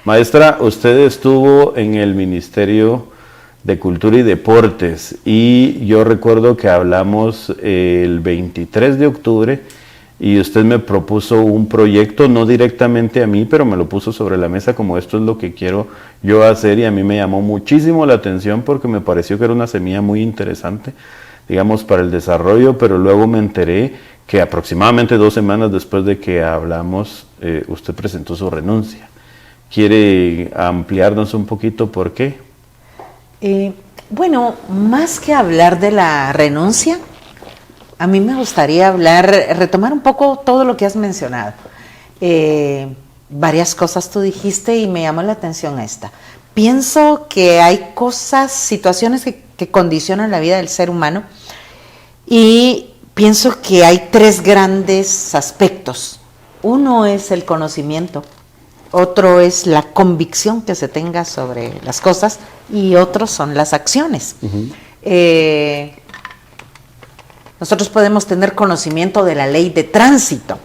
Maestra, usted estuvo en el Ministerio de Cultura y Deportes y yo recuerdo que hablamos el 23 de octubre y usted me propuso un proyecto, no directamente a mí, pero me lo puso sobre la mesa como esto es lo que quiero yo hacer, y a mí me llamó muchísimo la atención porque me pareció que era una semilla muy interesante, digamos, para el desarrollo, pero luego me enteré que aproximadamente 2 semanas después de que hablamos, usted presentó su renuncia. ¿Quiere ampliarnos un poquito por qué? Bueno, más que hablar de la renuncia, a mí me gustaría retomar un poco todo lo que has mencionado. Varias cosas tú dijiste y me llamó la atención esta. Pienso que hay cosas, situaciones que condicionan la vida del ser humano, y pienso que hay 3 grandes aspectos. Uno es el conocimiento, otro es la convicción que se tenga sobre las cosas, y otros son las acciones. Nosotros podemos tener conocimiento de la ley de tránsito.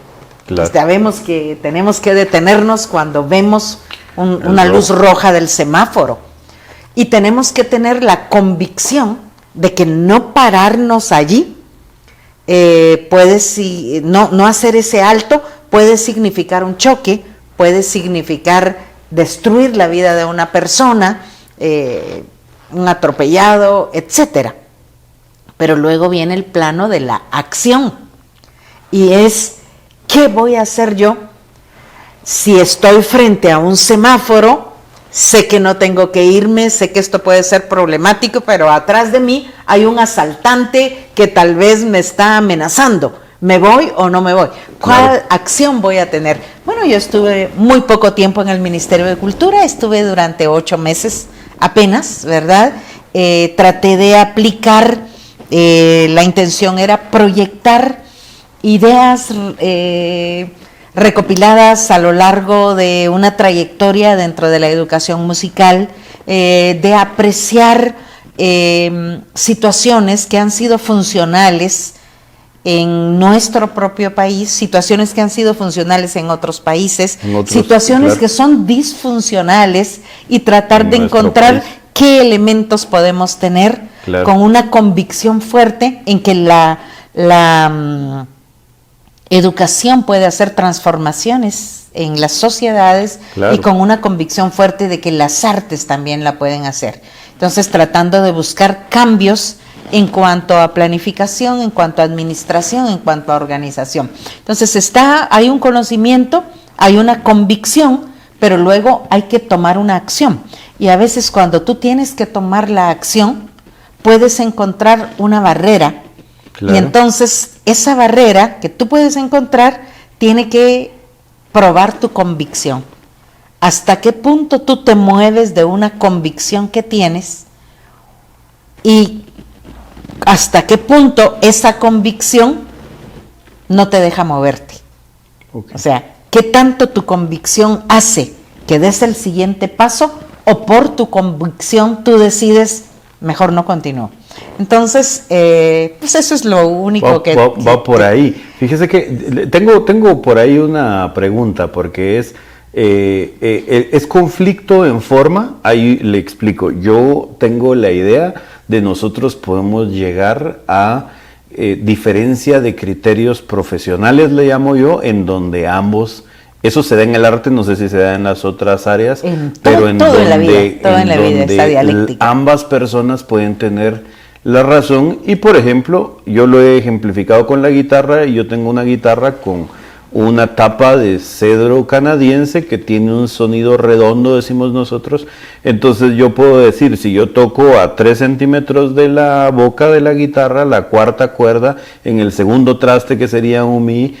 Claro. Sabemos que tenemos que detenernos cuando vemos una luz roja del semáforo, y tenemos que tener la convicción de que no pararnos allí, no hacer ese alto puede significar un choque, puede significar destruir la vida de una persona, un atropellado, etcétera. Pero luego viene el plano de la acción, y es, ¿qué voy a hacer yo si estoy frente a un semáforo? Sé que no tengo que irme, sé que esto puede ser problemático, pero atrás de mí hay un asaltante que tal vez me está amenazando. ¿Me voy o no me voy? ¿Cuál acción voy a tener? Bueno, yo estuve muy poco tiempo en el Ministerio de Cultura, estuve durante 8 meses apenas, ¿verdad? Traté de aplicar, la intención era proyectar ideas recopiladas a lo largo de una trayectoria dentro de la educación musical, de apreciar situaciones que han sido funcionales en nuestro propio país, situaciones que han sido funcionales en otros países, situaciones que son disfuncionales, y tratar de encontrar qué elementos podemos tener con una convicción fuerte en que la educación puede hacer transformaciones en las sociedades, y con una convicción fuerte de que las artes también la pueden hacer. Entonces, tratando de buscar cambios en cuanto a planificación, en cuanto a administración, en cuanto a organización. Entonces hay un conocimiento, hay una convicción, pero luego hay que tomar una acción. Y a veces cuando tú tienes que tomar la acción, puedes encontrar una barrera. Y entonces esa barrera que tú puedes encontrar tiene que probar tu convicción. ¿Hasta qué punto tú te mueves de una convicción que tienes? Y ¿hasta qué punto esa convicción no te deja moverte? O sea, ¿qué tanto tu convicción hace que des el siguiente paso, o por tu convicción tú decides, mejor no continúo? Entonces, pues eso es lo único va por ahí. Fíjese que tengo por ahí una pregunta, porque es conflicto en forma. Ahí le explico. Yo tengo la idea de nosotros podemos llegar a diferencia de criterios profesionales, le llamo yo, en donde ambos, eso se da en el arte, no sé si se da en las otras áreas, pero en todo donde, en la vida, esta dialéctica. Ambas personas pueden tener la razón. Y por ejemplo, yo lo he ejemplificado con la guitarra, y yo tengo una guitarra con una tapa de cedro canadiense que tiene un sonido redondo, decimos nosotros. Entonces yo puedo decir, si yo toco a 3 centímetros de la boca de la guitarra, la 4ª cuerda en el segundo traste, que sería un mi,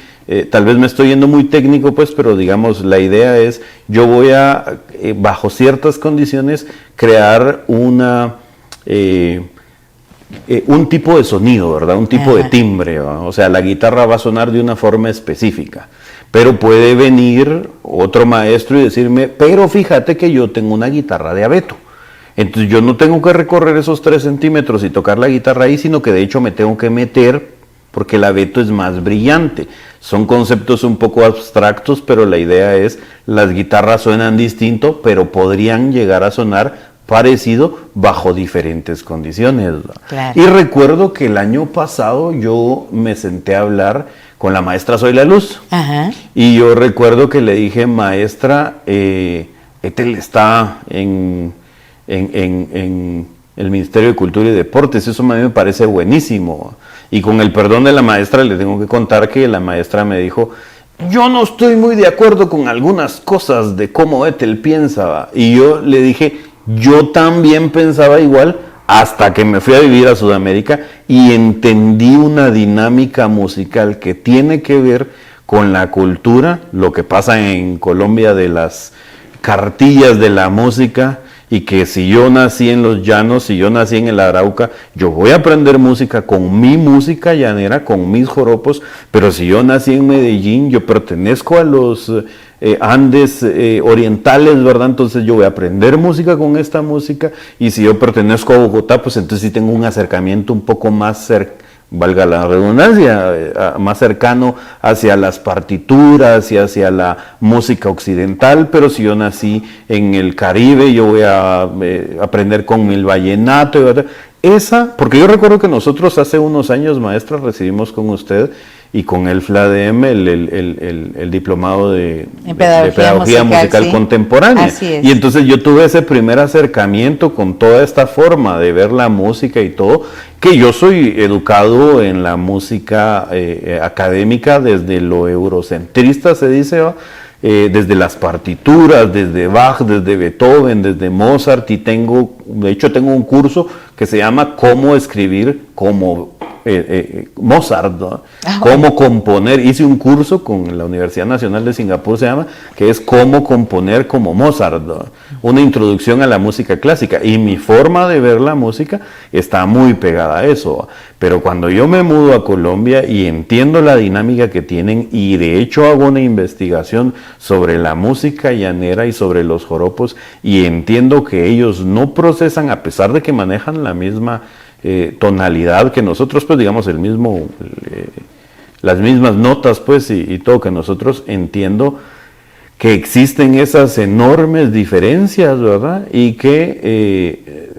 tal vez me estoy yendo muy técnico, pues, pero digamos, la idea es, yo voy a, bajo ciertas condiciones, crear un tipo de sonido, ¿verdad? Un tipo de timbre, ¿verdad? O sea, la guitarra va a sonar de una forma específica, pero puede venir otro maestro y decirme, pero fíjate que yo tengo una guitarra de abeto, entonces yo no tengo que recorrer esos 3 centímetros y tocar la guitarra ahí, sino que de hecho me tengo que meter porque el abeto es más brillante. Son conceptos un poco abstractos, pero la idea es, las guitarras suenan distinto, pero podrían llegar a sonar parecido bajo diferentes condiciones. Claro. Y recuerdo que el año pasado yo me senté a hablar con la maestra Zoila Luz. Ajá. Y yo recuerdo que le dije, maestra, Ethel está en el Ministerio de Cultura y Deportes, eso a mí me parece buenísimo. Y con el perdón de la maestra le tengo que contar que la maestra me dijo, yo no estoy muy de acuerdo con algunas cosas de cómo Ethel piensa. Y yo le dije, yo también pensaba igual, hasta que me fui a vivir a Sudamérica y entendí una dinámica musical que tiene que ver con la cultura, lo que pasa en Colombia de las cartillas de la música, y que si yo nací en los llanos, si yo nací en el Arauca, yo voy a aprender música con mi música llanera, con mis joropos, pero si yo nací en Medellín, yo pertenezco a los Andes orientales, ¿verdad? Entonces yo voy a aprender música con esta música, y si yo pertenezco a Bogotá, pues entonces sí tengo un acercamiento un poco más cercano, valga la redundancia, más cercano hacia las partituras y hacia la música occidental, pero si yo nací en el Caribe, yo voy a aprender con el vallenato, porque yo recuerdo que nosotros hace unos años, maestra, recibimos con usted y con el FLADEM el diplomado de pedagogía musical sí. Contemporánea. Y entonces yo tuve ese primer acercamiento con toda esta forma de ver la música y todo, que yo soy educado en la música académica desde lo eurocentrista, se dice, desde las partituras, desde Bach, desde Beethoven, desde Mozart, y de hecho tengo un curso que se llama Cómo escribir como Mozart, ¿no? Cómo componer. Hice un curso con la Universidad Nacional de Singapur, se llama, que es Cómo componer como Mozart, ¿no? Una introducción a la música clásica, y mi forma de ver la música está muy pegada a eso. Pero cuando yo me mudo a Colombia y entiendo la dinámica que tienen, y de hecho hago una investigación sobre la música llanera y sobre los joropos, y entiendo que ellos no procesan, a pesar de que manejan la misma tonalidad que nosotros, pues digamos las mismas notas, pues, y todo, que nosotros, entiendo que existen esas enormes diferencias, ¿verdad? Y que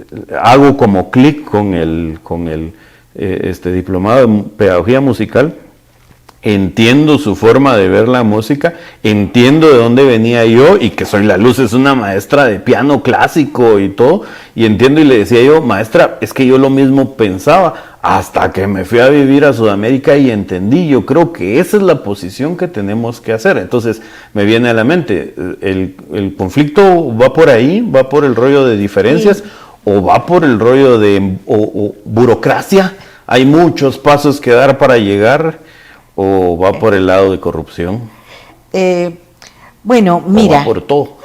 hago como clic con el diplomado de pedagogía musical. Entiendo su forma de ver la música, entiendo de dónde venía yo, y que Zoila Luz es una maestra de piano clásico y todo, y entiendo, y le decía yo, maestra, es que yo lo mismo pensaba, hasta que me fui a vivir a Sudamérica y entendí. Yo creo que esa es la posición que tenemos que hacer. Entonces me viene a la mente, el conflicto va por ahí, va por el rollo de diferencias, sí, o va por el rollo de burocracia, hay muchos pasos que dar para llegar, ¿o va por el lado de corrupción? Bueno, mira. ¿O va por todo?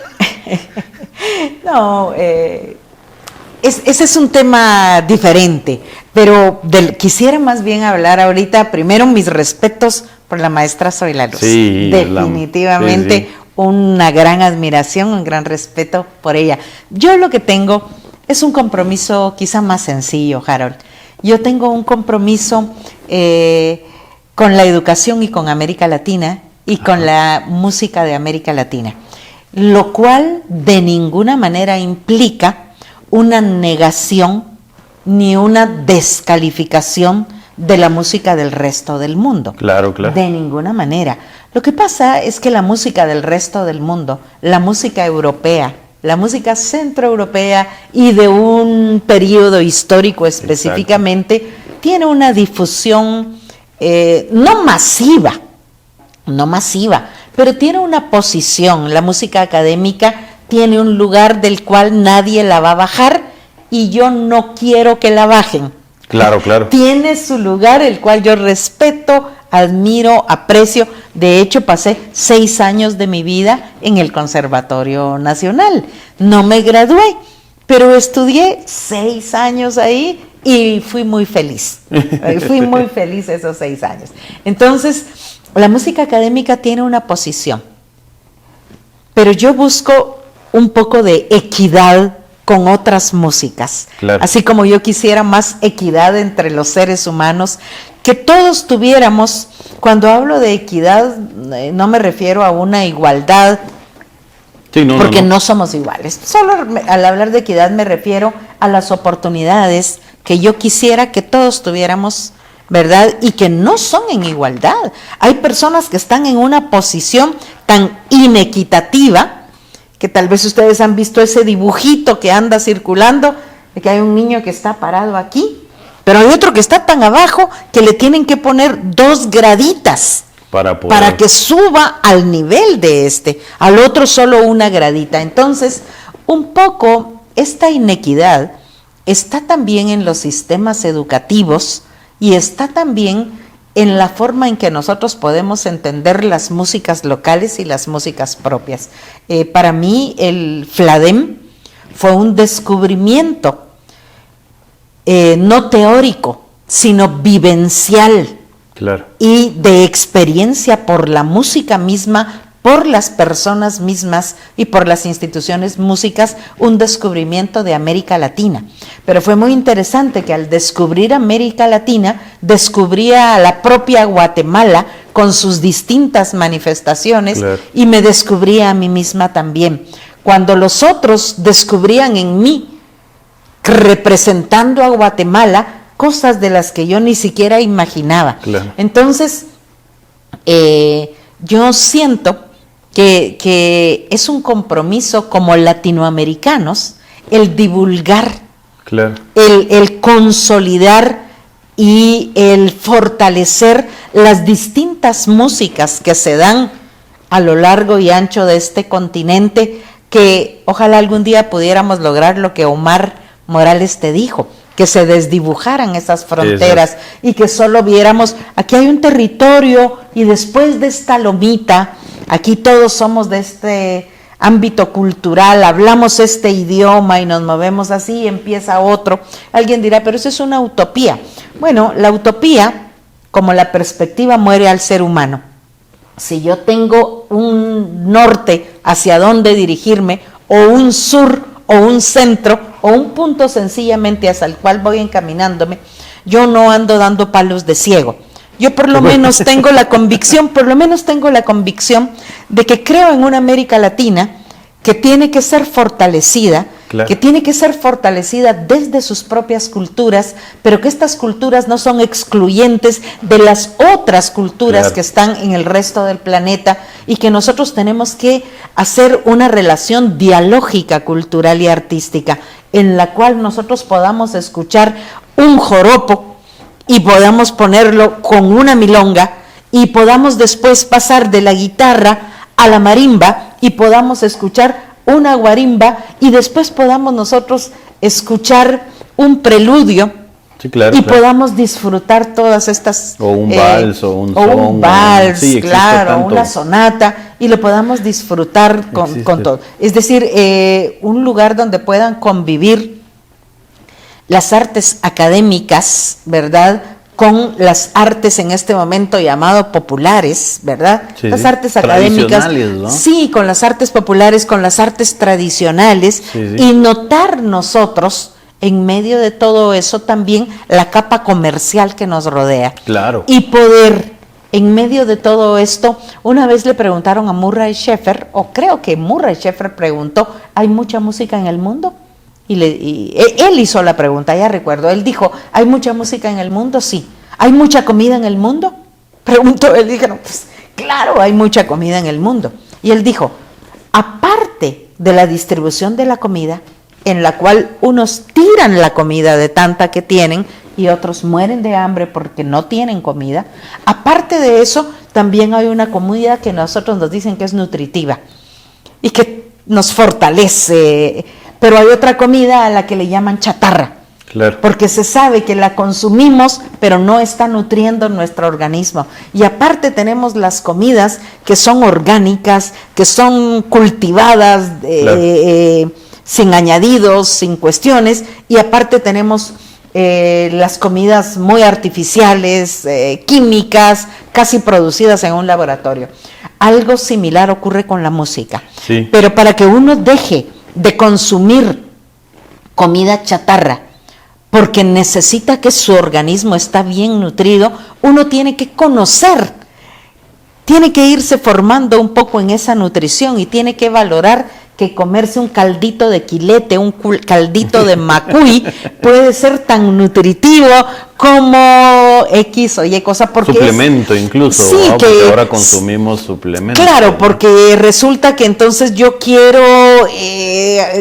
No, ese es un tema diferente, pero quisiera más bien hablar ahorita, primero, mis respetos por la maestra Zoila Luz. Sí, definitivamente sí. Una gran admiración, un gran respeto por ella. Yo lo que tengo es un compromiso quizá más sencillo, Harold. Yo tengo un compromiso con la educación y con América Latina y con la música de América Latina, lo cual de ninguna manera implica una negación ni una descalificación de la música del resto del mundo. Claro, claro. De ninguna manera. Lo que pasa es que la música del resto del mundo, la música europea, la música centroeuropea y de un periodo histórico específicamente, exacto, tiene una difusión no masiva, pero tiene una posición. La música académica tiene un lugar del cual nadie la va a bajar, y yo no quiero que la bajen. Claro, claro. Tiene su lugar, el cual yo respeto, admiro, aprecio. De hecho, pasé 6 años de mi vida en el Conservatorio Nacional. No me gradué, pero estudié 6 años ahí y fui muy feliz. Fui muy feliz esos 6 años. Entonces, la música académica tiene una posición, pero yo busco un poco de equidad con otras músicas. Claro. Así como yo quisiera más equidad entre los seres humanos, que todos tuviéramos, cuando hablo de equidad, no me refiero a una igualdad, sí, porque no somos iguales. Solo al hablar de equidad me refiero a las oportunidades que yo quisiera que todos tuviéramos, ¿verdad? Y que no son en igualdad. Hay personas que están en una posición tan inequitativa, que tal vez ustedes han visto ese dibujito que anda circulando, de que hay un niño que está parado aquí, pero hay otro que está tan abajo que le tienen que poner 2 graditas para que suba al nivel de al otro solo una gradita. Entonces, un poco esta inequidad está también en los sistemas educativos y está también en la forma en que nosotros podemos entender las músicas locales y las músicas propias. Para mí el FLADEM fue un descubrimiento no teórico, sino vivencial, claro, y de experiencia por la música misma, por las personas mismas y por las instituciones músicas, un descubrimiento de América Latina. Pero fue muy interesante que al descubrir América Latina, descubría a la propia Guatemala con sus distintas manifestaciones, claro, y me descubría a mí misma también. Cuando los otros descubrían en mí, representando a Guatemala, cosas de las que yo ni siquiera imaginaba. Claro. Entonces, yo siento que es un compromiso como latinoamericanos el divulgar, claro, el consolidar y el fortalecer las distintas músicas que se dan a lo largo y ancho de este continente, que ojalá algún día pudiéramos lograr lo que Omar Morales te dijo, que se desdibujaran esas fronteras y que solo viéramos, aquí hay un territorio y después de esta lomita, aquí todos somos de este ámbito cultural, hablamos este idioma y nos movemos así y empieza otro. Alguien dirá, pero eso es una utopía. Bueno, la utopía, como la perspectiva, muere al ser humano. Si yo tengo un norte hacia dónde dirigirme, o un sur, o un centro, o un punto sencillamente hacia el cual voy encaminándome, yo no ando dando palos de ciego. Yo por lo menos tengo la convicción, de que creo en una América Latina que tiene que ser fortalecida, claro, que tiene que ser fortalecida desde sus propias culturas, pero que estas culturas no son excluyentes de las otras culturas, claro, que están en el resto del planeta, y que nosotros tenemos que hacer una relación dialógica, cultural y artística, en la cual nosotros podamos escuchar un joropo y podamos ponerlo con una milonga y podamos después pasar de la guitarra a la marimba y podamos escuchar una guarimba y después podamos nosotros escuchar un preludio, sí, claro, y claro, podamos disfrutar todas estas... O un vals, o un son, un vals, sí, claro, una sonata, y lo podamos disfrutar con todo. Es decir, un lugar donde puedan convivir las artes académicas, ¿verdad?, con las artes en este momento llamado populares, ¿verdad? Sí, las artes académicas, ¿no? Sí, con las artes populares, con las artes tradicionales, sí, sí, y notar nosotros en medio de todo eso también la capa comercial que nos rodea. Claro. Y poder, en medio de todo esto, una vez le preguntaron a Murray Schafer, o creo que Murray Schafer preguntó, ¿hay mucha música en el mundo? Y él hizo la pregunta, ya recuerdo, él dijo, ¿hay mucha música en el mundo? Sí. ¿Hay mucha comida en el mundo? Preguntó, él dijo, pues claro, hay mucha comida en el mundo. Y él dijo, aparte de la distribución de la comida, en la cual unos tiran la comida de tanta que tienen y otros mueren de hambre porque no tienen comida, aparte de eso, también hay una comida que nosotros nos dicen que es nutritiva y que nos fortalece. Pero hay otra comida a la que le llaman chatarra, claro, porque se sabe que la consumimos, pero no está nutriendo nuestro organismo. Y aparte tenemos las comidas que son orgánicas, que son cultivadas, claro, sin añadidos, sin cuestiones, y aparte tenemos las comidas muy artificiales, químicas, casi producidas en un laboratorio. Algo similar ocurre con la música, sí, pero para que uno deje de consumir comida chatarra porque necesita que su organismo está bien nutrido, uno tiene que conocer, tiene que irse formando un poco en esa nutrición y tiene que valorar que comerse un caldito de quilete, un caldito de macuy puede ser tan nutritivo como X o Y cosa. Porque suplemento incluso, sí, ¿no? Porque ahora consumimos suplementos. Claro, porque resulta que entonces yo quiero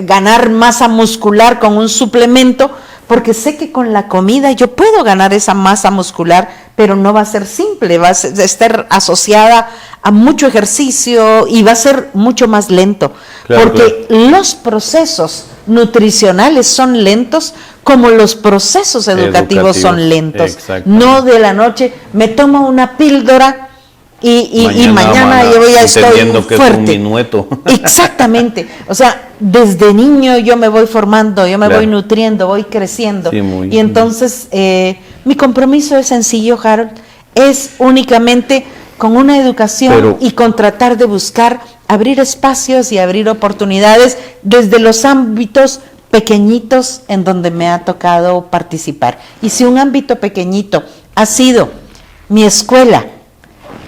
ganar masa muscular con un suplemento, porque sé que con la comida yo puedo ganar esa masa muscular, pero no va a ser simple, va a estar asociada a mucho ejercicio y va a ser mucho más lento, claro, porque los procesos nutricionales son lentos como los procesos educativos son lentos. No de la noche me tomo una píldora y mañana yo ya estoy que fuerte. Es un minueto. Exactamente. O sea, desde niño yo me voy formando, yo me voy nutriendo, voy creciendo. Sí, y entonces mi compromiso es sencillo, Harold, es únicamente con una educación y con tratar de buscar abrir espacios y abrir oportunidades desde los ámbitos pequeñitos en donde me ha tocado participar. Y si un ámbito pequeñito ha sido mi escuela,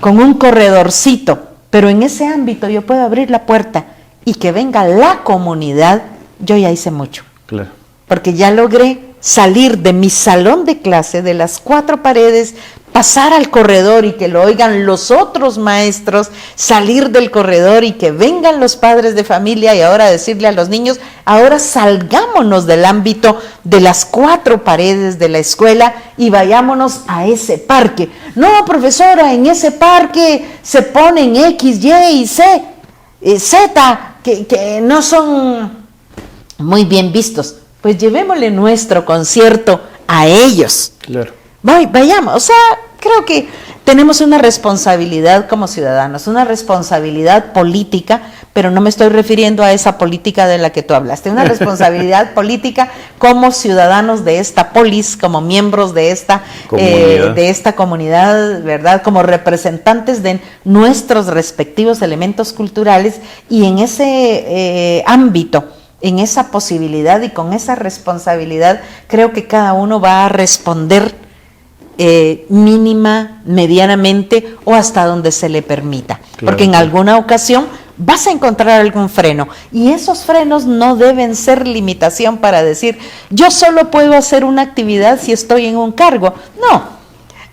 con un corredorcito, pero en ese ámbito yo puedo abrir la puerta y que venga la comunidad, yo ya hice mucho. Claro. Porque ya logré salir de mi salón de clase, de las 4 paredes, pasar al corredor y que lo oigan los otros maestros, salir del corredor y que vengan los padres de familia y ahora decirle a los niños, ahora salgámonos del ámbito de las 4 paredes de la escuela y vayámonos a ese parque. No, profesora, en ese parque se ponen X, Y y Z, que no son muy bien vistos. Pues llevémosle nuestro concierto a ellos. Claro. Vayamos, o sea, creo que tenemos una responsabilidad como ciudadanos, una responsabilidad política, pero no me estoy refiriendo a esa política de la que tú hablaste, una responsabilidad política como ciudadanos de esta polis, como miembros de esta comunidad, ¿verdad? Como representantes de nuestros respectivos elementos culturales y en ese ámbito, en esa posibilidad y con esa responsabilidad, creo que cada uno va a responder mínima, medianamente o hasta donde se le permita. Claro, porque en alguna ocasión vas a encontrar algún freno y esos frenos no deben ser limitación para decir yo solo puedo hacer una actividad si estoy en un cargo. No,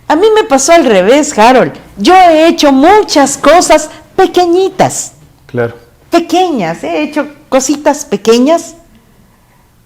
a mí me pasó al revés, Harold. Yo he hecho muchas cosas pequeñitas. Claro. Pequeñas, he hecho cositas pequeñas,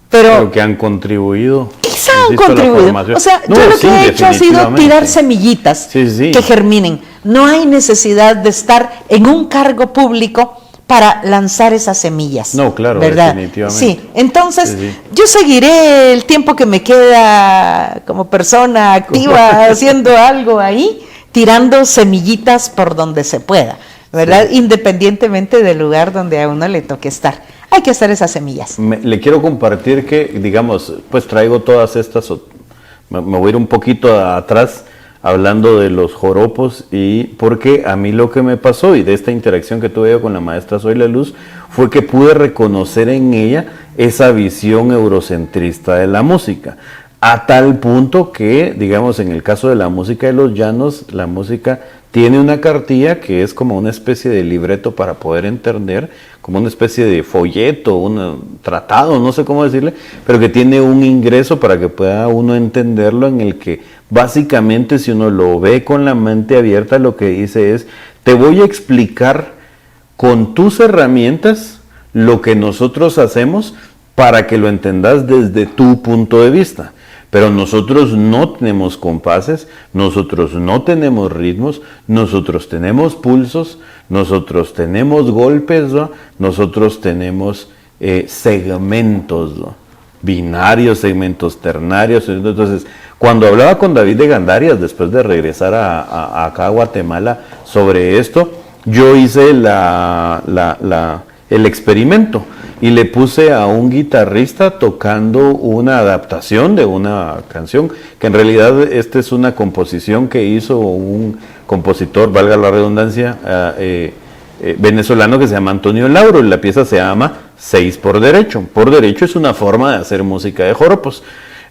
pero que han contribuido. Quizá han contribuido. O sea, yo lo que he hecho ha sido tirar semillitas que germinen. No hay necesidad de estar en un cargo público para lanzar esas semillas. No, claro, ¿verdad? Definitivamente. Sí, entonces yo seguiré el tiempo que me queda como persona activa haciendo algo ahí, tirando semillitas por donde se pueda, ¿verdad? Independientemente del lugar donde a uno le toque estar. Hay que hacer esas semillas. Le quiero compartir que, digamos, pues traigo todas estas, me voy a ir un poquito atrás hablando de los joropos y porque a mí lo que me pasó y de esta interacción que tuve yo con la maestra Zoila Luz fue que pude reconocer en ella esa visión eurocentrista de la música. A tal punto que, digamos, en el caso de la música de los llanos, la música tiene una cartilla que es como una especie de libreto para poder entender, como una especie de folleto, un tratado, no sé cómo decirle, pero que tiene un ingreso para que pueda uno entenderlo, en el que básicamente si uno lo ve con la mente abierta, lo que dice es, te voy a explicar con tus herramientas lo que nosotros hacemos para que lo entendas desde tu punto de vista. Pero nosotros no tenemos compases, nosotros no tenemos ritmos, nosotros tenemos pulsos, nosotros tenemos golpes, ¿no? Nosotros tenemos segmentos, ¿no? Binarios, segmentos ternarios. Entonces, cuando hablaba con David de Gandarias, después de regresar acá a Guatemala sobre esto, yo hice el experimento. Y le puse a un guitarrista tocando una adaptación de una canción, que en realidad esta es una composición que hizo un compositor, valga la redundancia, venezolano que se llama Antonio Lauro, y la pieza se llama 6 por derecho. Por derecho es una forma de hacer música de joropos.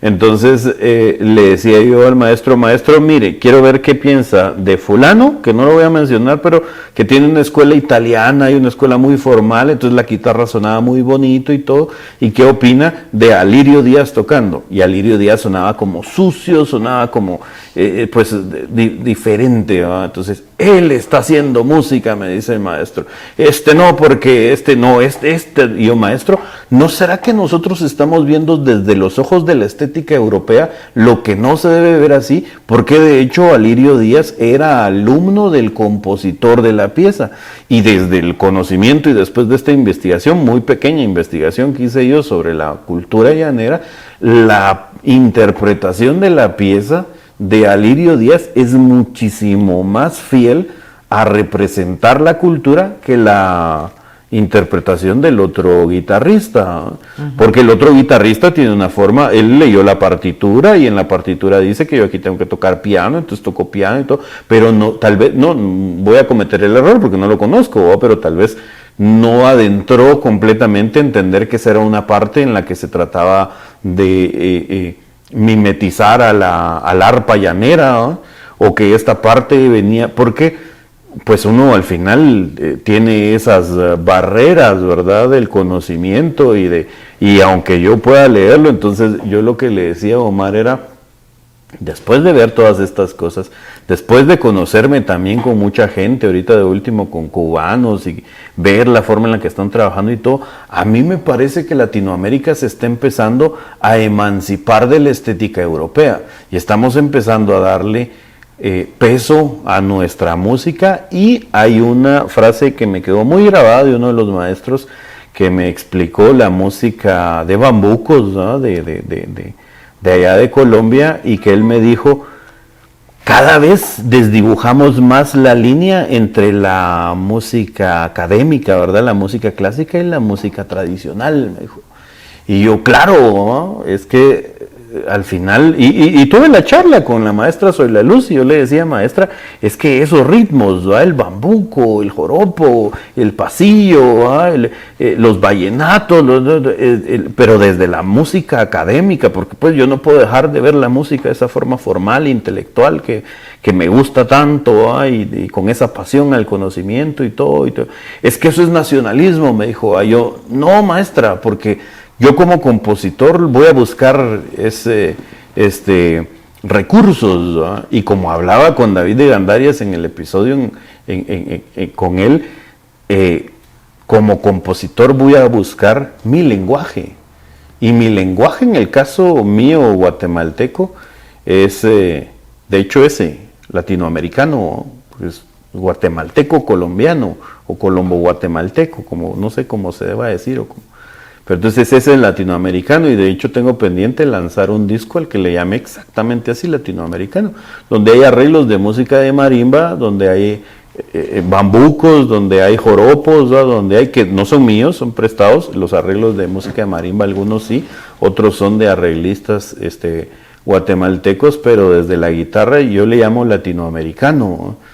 Entonces le decía yo al maestro, mire, quiero ver qué piensa de fulano, que no lo voy a mencionar, pero que tiene una escuela italiana y una escuela muy formal, entonces la guitarra sonaba muy bonito y todo, y qué opina de Alirio Díaz tocando. Y Alirio Díaz sonaba como sucio, sonaba como diferente, ¿verdad? Entonces, él está haciendo música, me dice el maestro. No, porque y yo, maestro, ¿no será que nosotros estamos viendo desde los ojos de la estética europea lo que no se debe ver así? Porque de hecho Alirio Díaz era alumno del compositor de la pieza, y desde el conocimiento y después de esta investigación, muy pequeña investigación que hice yo sobre la cultura llanera, la interpretación de la pieza de Alirio Díaz es muchísimo más fiel a representar la cultura que la interpretación del otro guitarrista, porque el otro guitarrista tiene una forma, él leyó la partitura y en la partitura dice que yo aquí tengo que tocar piano, entonces toco piano y todo, pero no, tal vez, no voy a cometer el error porque no lo conozco, pero tal vez no adentró completamente a entender que esa era una parte en la que se trataba de mimetizar al arpa llanera, ¿no? O que esta parte venía, porque pues uno al final tiene esas barreras, ¿verdad? Del conocimiento y aunque yo pueda leerlo, entonces yo lo que le decía a Omar era, después de ver todas estas cosas, después de conocerme también con mucha gente, ahorita de último con cubanos y ver la forma en la que están trabajando y todo, a mí me parece que Latinoamérica se está empezando a emancipar de la estética europea y estamos empezando a darle peso a nuestra música. Y hay una frase que me quedó muy grabada de uno de los maestros que me explicó la música de bambucos, ¿no? de allá de Colombia, y que él me dijo, cada vez desdibujamos más la línea entre la música académica, ¿verdad? La música clásica y la música tradicional, me dijo. Y yo, claro, ¿no? Es que al final, y tuve la charla con la maestra Soy la Luz, y yo le decía, maestra, es que esos ritmos, ¿verdad? El bambuco, el joropo, el pasillo, los vallenatos, pero desde la música académica, porque pues yo no puedo dejar de ver la música de esa forma formal, intelectual, que me gusta tanto, y con esa pasión al conocimiento y todo. Es que eso es nacionalismo, me dijo. Yo, no, maestra, porque yo como compositor voy a buscar recursos, ¿no? Y como hablaba con David de Gandarias en el episodio con él, como compositor voy a buscar mi lenguaje. Y mi lenguaje en el caso mío guatemalteco es, de hecho, latinoamericano, pues, guatemalteco colombiano o colombo guatemalteco, como no sé cómo se deba decir o como. Pero entonces ese es latinoamericano, y de hecho tengo pendiente lanzar un disco al que le llame exactamente así, latinoamericano, donde hay arreglos de música de marimba, donde hay bambucos, donde hay joropos, ¿no? Donde hay, que no son míos, son prestados, los arreglos de música de marimba, algunos sí, otros son de arreglistas guatemaltecos, pero desde la guitarra yo le llamo latinoamericano, ¿no?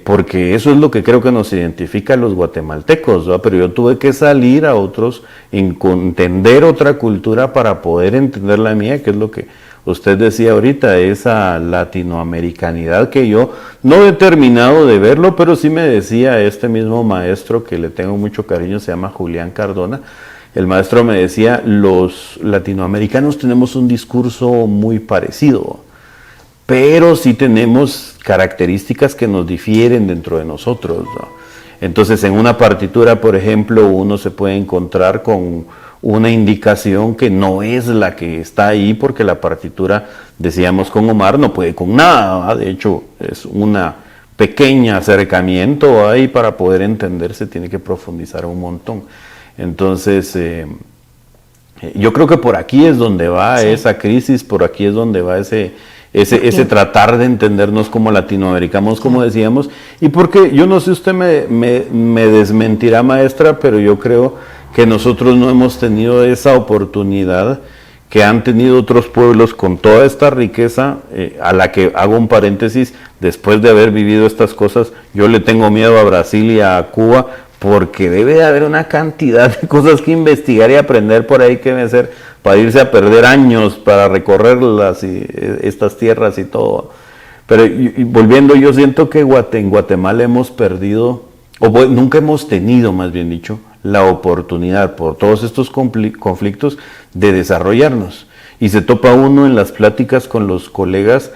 Porque eso es lo que creo que nos identifica a los guatemaltecos, ¿no? Pero yo tuve que salir a otros, entender otra cultura para poder entender la mía, que es lo que usted decía ahorita, esa latinoamericanidad que yo no he terminado de verlo, pero sí me decía este mismo maestro que le tengo mucho cariño, se llama Julián Cardona. El maestro me decía, los latinoamericanos tenemos un discurso muy parecido, pero sí tenemos características que nos difieren dentro de nosotros, ¿no? Entonces, en una partitura, por ejemplo, uno se puede encontrar con una indicación que no es la que está ahí, porque la partitura, decíamos con Omar, no puede con nada, ¿verdad? De hecho, es una pequeña acercamiento ahí, para poder entenderse tiene que profundizar un montón. Entonces, yo creo que por aquí es donde va esa crisis, por aquí es donde va ese tratar de entendernos como latinoamericanos, como decíamos, y porque yo no sé, usted me desmentirá, maestra, pero yo creo que nosotros no hemos tenido esa oportunidad que han tenido otros pueblos con toda esta riqueza, a la que hago un paréntesis, después de haber vivido estas cosas, yo le tengo miedo a Brasil y a Cuba, porque debe de haber una cantidad de cosas que investigar y aprender por ahí que deben ser para irse a perder años para recorrer estas tierras y todo. Pero y volviendo, yo siento que en Guatemala hemos perdido, nunca hemos tenido, más bien dicho, la oportunidad por todos estos conflictos de desarrollarnos. Y se topa uno en las pláticas con los colegas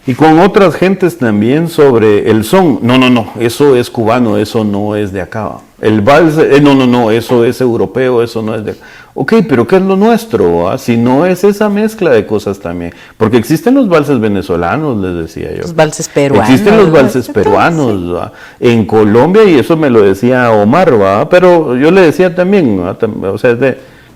y con otras gentes también sobre el son. No, eso es cubano, eso no es de acá. El vals, no, eso es europeo, eso no es de acá. Ok, pero ¿qué es lo nuestro? Si no es esa mezcla de cosas también. Porque existen los valses venezolanos, les decía yo. Los valses peruanos. Existen los valses peruanos, sí. En Colombia, y eso me lo decía Omar, ¿va? Pero yo le decía también, o sea,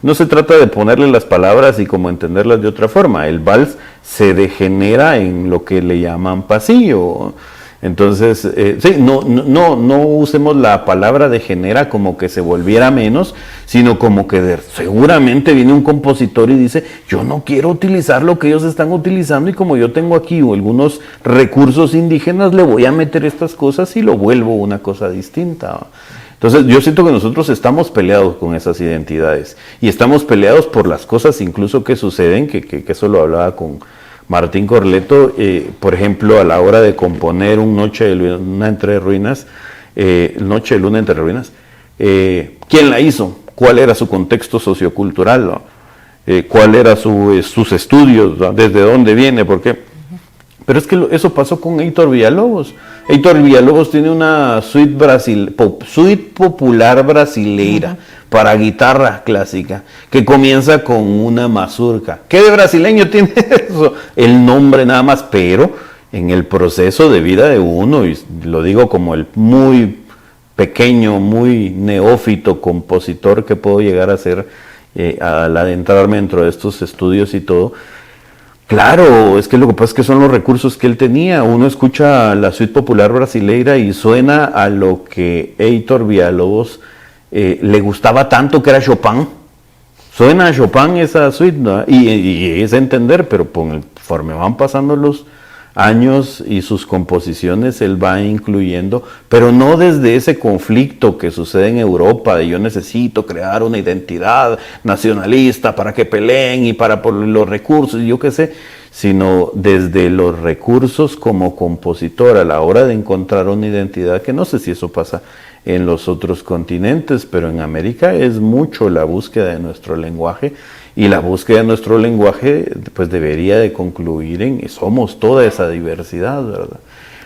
no se trata de ponerle las palabras y como entenderlas de otra forma. El vals se degenera en lo que le llaman pasillo. Entonces, sí, no usemos la palabra degenera como que se volviera menos, sino como que seguramente viene un compositor y dice, yo no quiero utilizar lo que ellos están utilizando y como yo tengo aquí algunos recursos indígenas, le voy a meter estas cosas y lo vuelvo una cosa distinta. Entonces yo siento que nosotros estamos peleados con esas identidades y estamos peleados por las cosas incluso que suceden, que eso lo hablaba con Martín Corleto, por ejemplo, a la hora de componer Noche de Luna entre Ruinas, ¿quién la hizo? ¿Cuál era su contexto sociocultural? ¿No? ¿Cuál era sus estudios? ¿No? ¿Desde dónde viene? ¿Por qué? Pero es que eso pasó con Heitor Villalobos. Heitor Villalobos tiene una suite popular brasileira para guitarra clásica, que comienza con una mazurca. ¿Qué de brasileño tiene eso? El nombre nada más, pero en el proceso de vida de uno, y lo digo como el muy pequeño, muy neófito compositor que puedo llegar a ser al adentrarme dentro de estos estudios y todo. Claro, es que lo que pasa es que son los recursos que él tenía. Uno escucha la suite popular brasileira y suena a lo que Heitor Villalobos le gustaba tanto, que era Chopin. Suena a Chopin esa suite, ¿no? Y es entender, pero conforme van pasando los años y sus composiciones, él va incluyendo, pero no desde ese conflicto que sucede en Europa, de yo necesito crear una identidad nacionalista para que peleen y por los recursos, y yo qué sé, sino desde los recursos como compositor a la hora de encontrar una identidad, que no sé si eso pasa en los otros continentes, pero en América es mucho la búsqueda de nuestro lenguaje, y la búsqueda de nuestro lenguaje pues debería de concluir en somos toda esa diversidad, ¿verdad?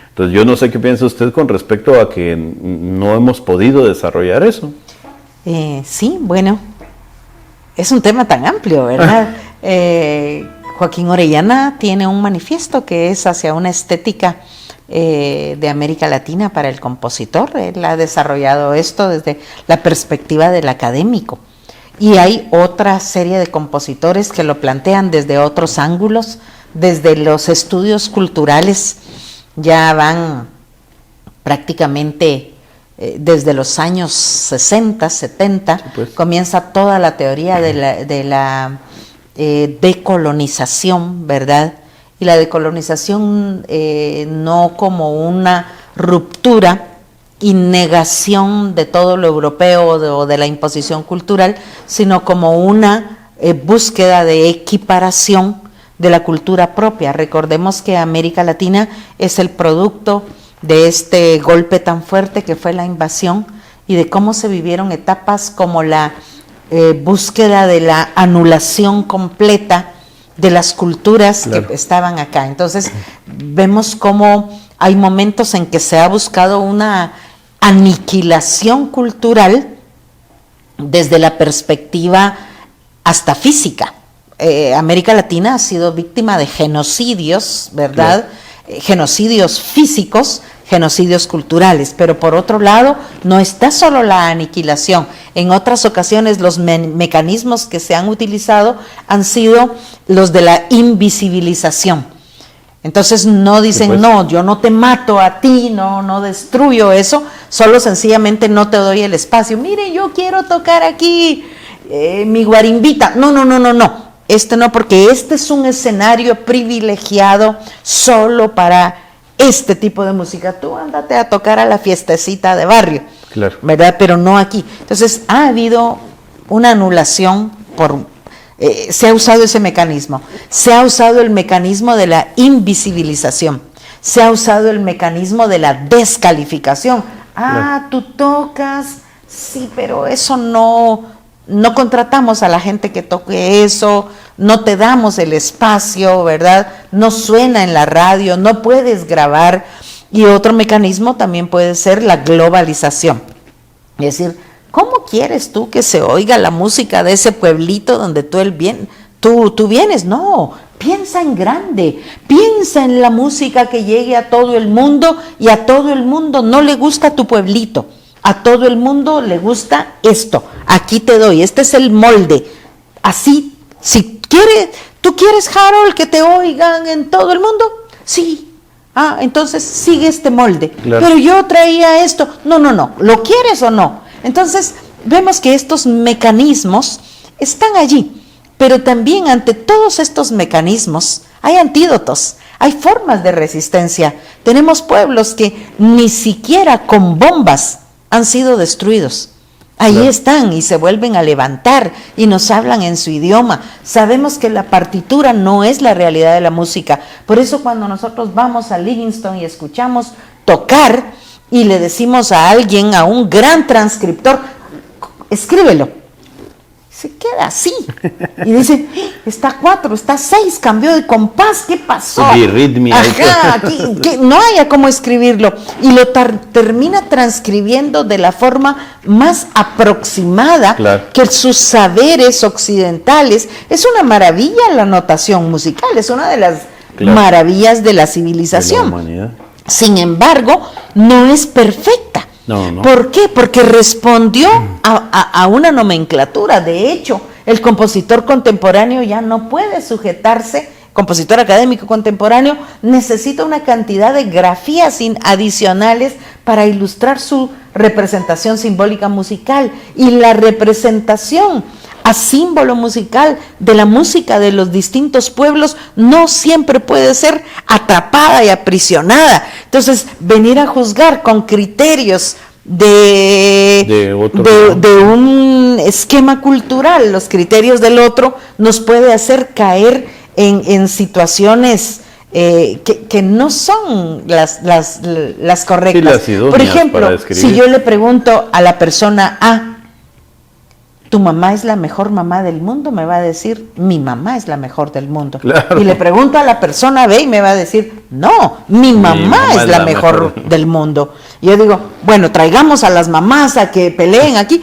Entonces yo no sé qué piensa usted con respecto a que no hemos podido desarrollar eso. Sí, bueno, es un tema tan amplio, ¿verdad? Joaquín Orellana tiene un manifiesto que es hacia una estética de América Latina para el compositor. Él ha desarrollado esto desde la perspectiva del académico. Y hay otra serie de compositores que lo plantean desde otros ángulos, desde los estudios culturales. Ya van prácticamente desde los años 60, 70, sí, pues. Comienza toda la teoría de la decolonización, ¿verdad? Y la decolonización no como una ruptura y negación de todo lo europeo o de la imposición cultural, sino como una búsqueda de equiparación de la cultura propia. Recordemos que América Latina es el producto de este golpe tan fuerte que fue la invasión y de cómo se vivieron etapas como la búsqueda de la anulación completa de las culturas, claro, que estaban acá. Entonces vemos cómo hay momentos en que se ha buscado una aniquilación cultural desde la perspectiva hasta física. América Latina ha sido víctima de genocidios, ¿verdad? Claro. Genocidios físicos, genocidios culturales, pero por otro lado no está solo la aniquilación. En otras ocasiones los mecanismos que se han utilizado han sido los de la invisibilización. Entonces no dicen, pues, no, yo no te mato a ti, no destruyo eso, solo sencillamente no te doy el espacio. Mire, yo quiero tocar aquí mi guarimbita. No. No, porque este es un escenario privilegiado solo para este tipo de música. Tú ándate a tocar a la fiestecita de barrio, claro, ¿verdad? Pero no aquí. Entonces ha habido una anulación por se ha usado ese mecanismo. Se ha usado el mecanismo de la invisibilización. Se ha usado el mecanismo de la descalificación. Tú tocas, sí, pero eso no contratamos a la gente que toque eso, no te damos el espacio, ¿verdad? No suena en la radio, no puedes grabar. Y otro mecanismo también puede ser la globalización. Es decir, ¿cómo quieres tú que se oiga la música de ese pueblito donde tú vienes? No, piensa en grande, piensa en la música que llegue a todo el mundo, y a todo el mundo no le gusta tu pueblito, a todo el mundo le gusta esto. Aquí te doy, este es el molde. Así, si ¿tú quieres, Harold, que te oigan en todo el mundo? Sí. Entonces sigue este molde. Claro. Pero yo traía esto. No, ¿lo quieres o no? Entonces vemos que estos mecanismos están allí, pero también ante todos estos mecanismos hay antídotos, hay formas de resistencia. Tenemos pueblos que ni siquiera con bombas han sido destruidos. Ahí están y se vuelven a levantar y nos hablan en su idioma. Sabemos que la partitura no es la realidad de la música. Por eso cuando nosotros vamos a Livingston y escuchamos tocar y le decimos a alguien, a un gran transcriptor, escríbelo, se queda así. Y dice, está 4, está 6, cambió de compás, ¿qué pasó? Aquí no haya cómo escribirlo. Y lo termina transcribiendo de la forma más aproximada que sus saberes occidentales. Es una maravilla la notación musical, es una de las maravillas de la civilización. De la humanidad. Sin embargo, no es perfecta. No. ¿Por qué? Porque respondió a una nomenclatura. De hecho, el compositor contemporáneo ya no puede sujetarse, compositor académico contemporáneo, necesita una cantidad de grafías adicionales para ilustrar su representación simbólica musical. Y la representación a símbolo musical de la música de los distintos pueblos no siempre puede ser atrapada y aprisionada. Entonces, venir a juzgar con criterios de un esquema cultural, los criterios del otro, nos puede hacer caer en situaciones que no son las correctas. Sí, por ejemplo, si yo le pregunto a la persona A, ¿tu mamá es la mejor mamá del mundo? Me va a decir, mi mamá es la mejor del mundo. Claro. Y le pregunto a la persona B y me va a decir, no, mi mamá es la mejor del mundo. Y yo digo, bueno, traigamos a las mamás a que peleen aquí.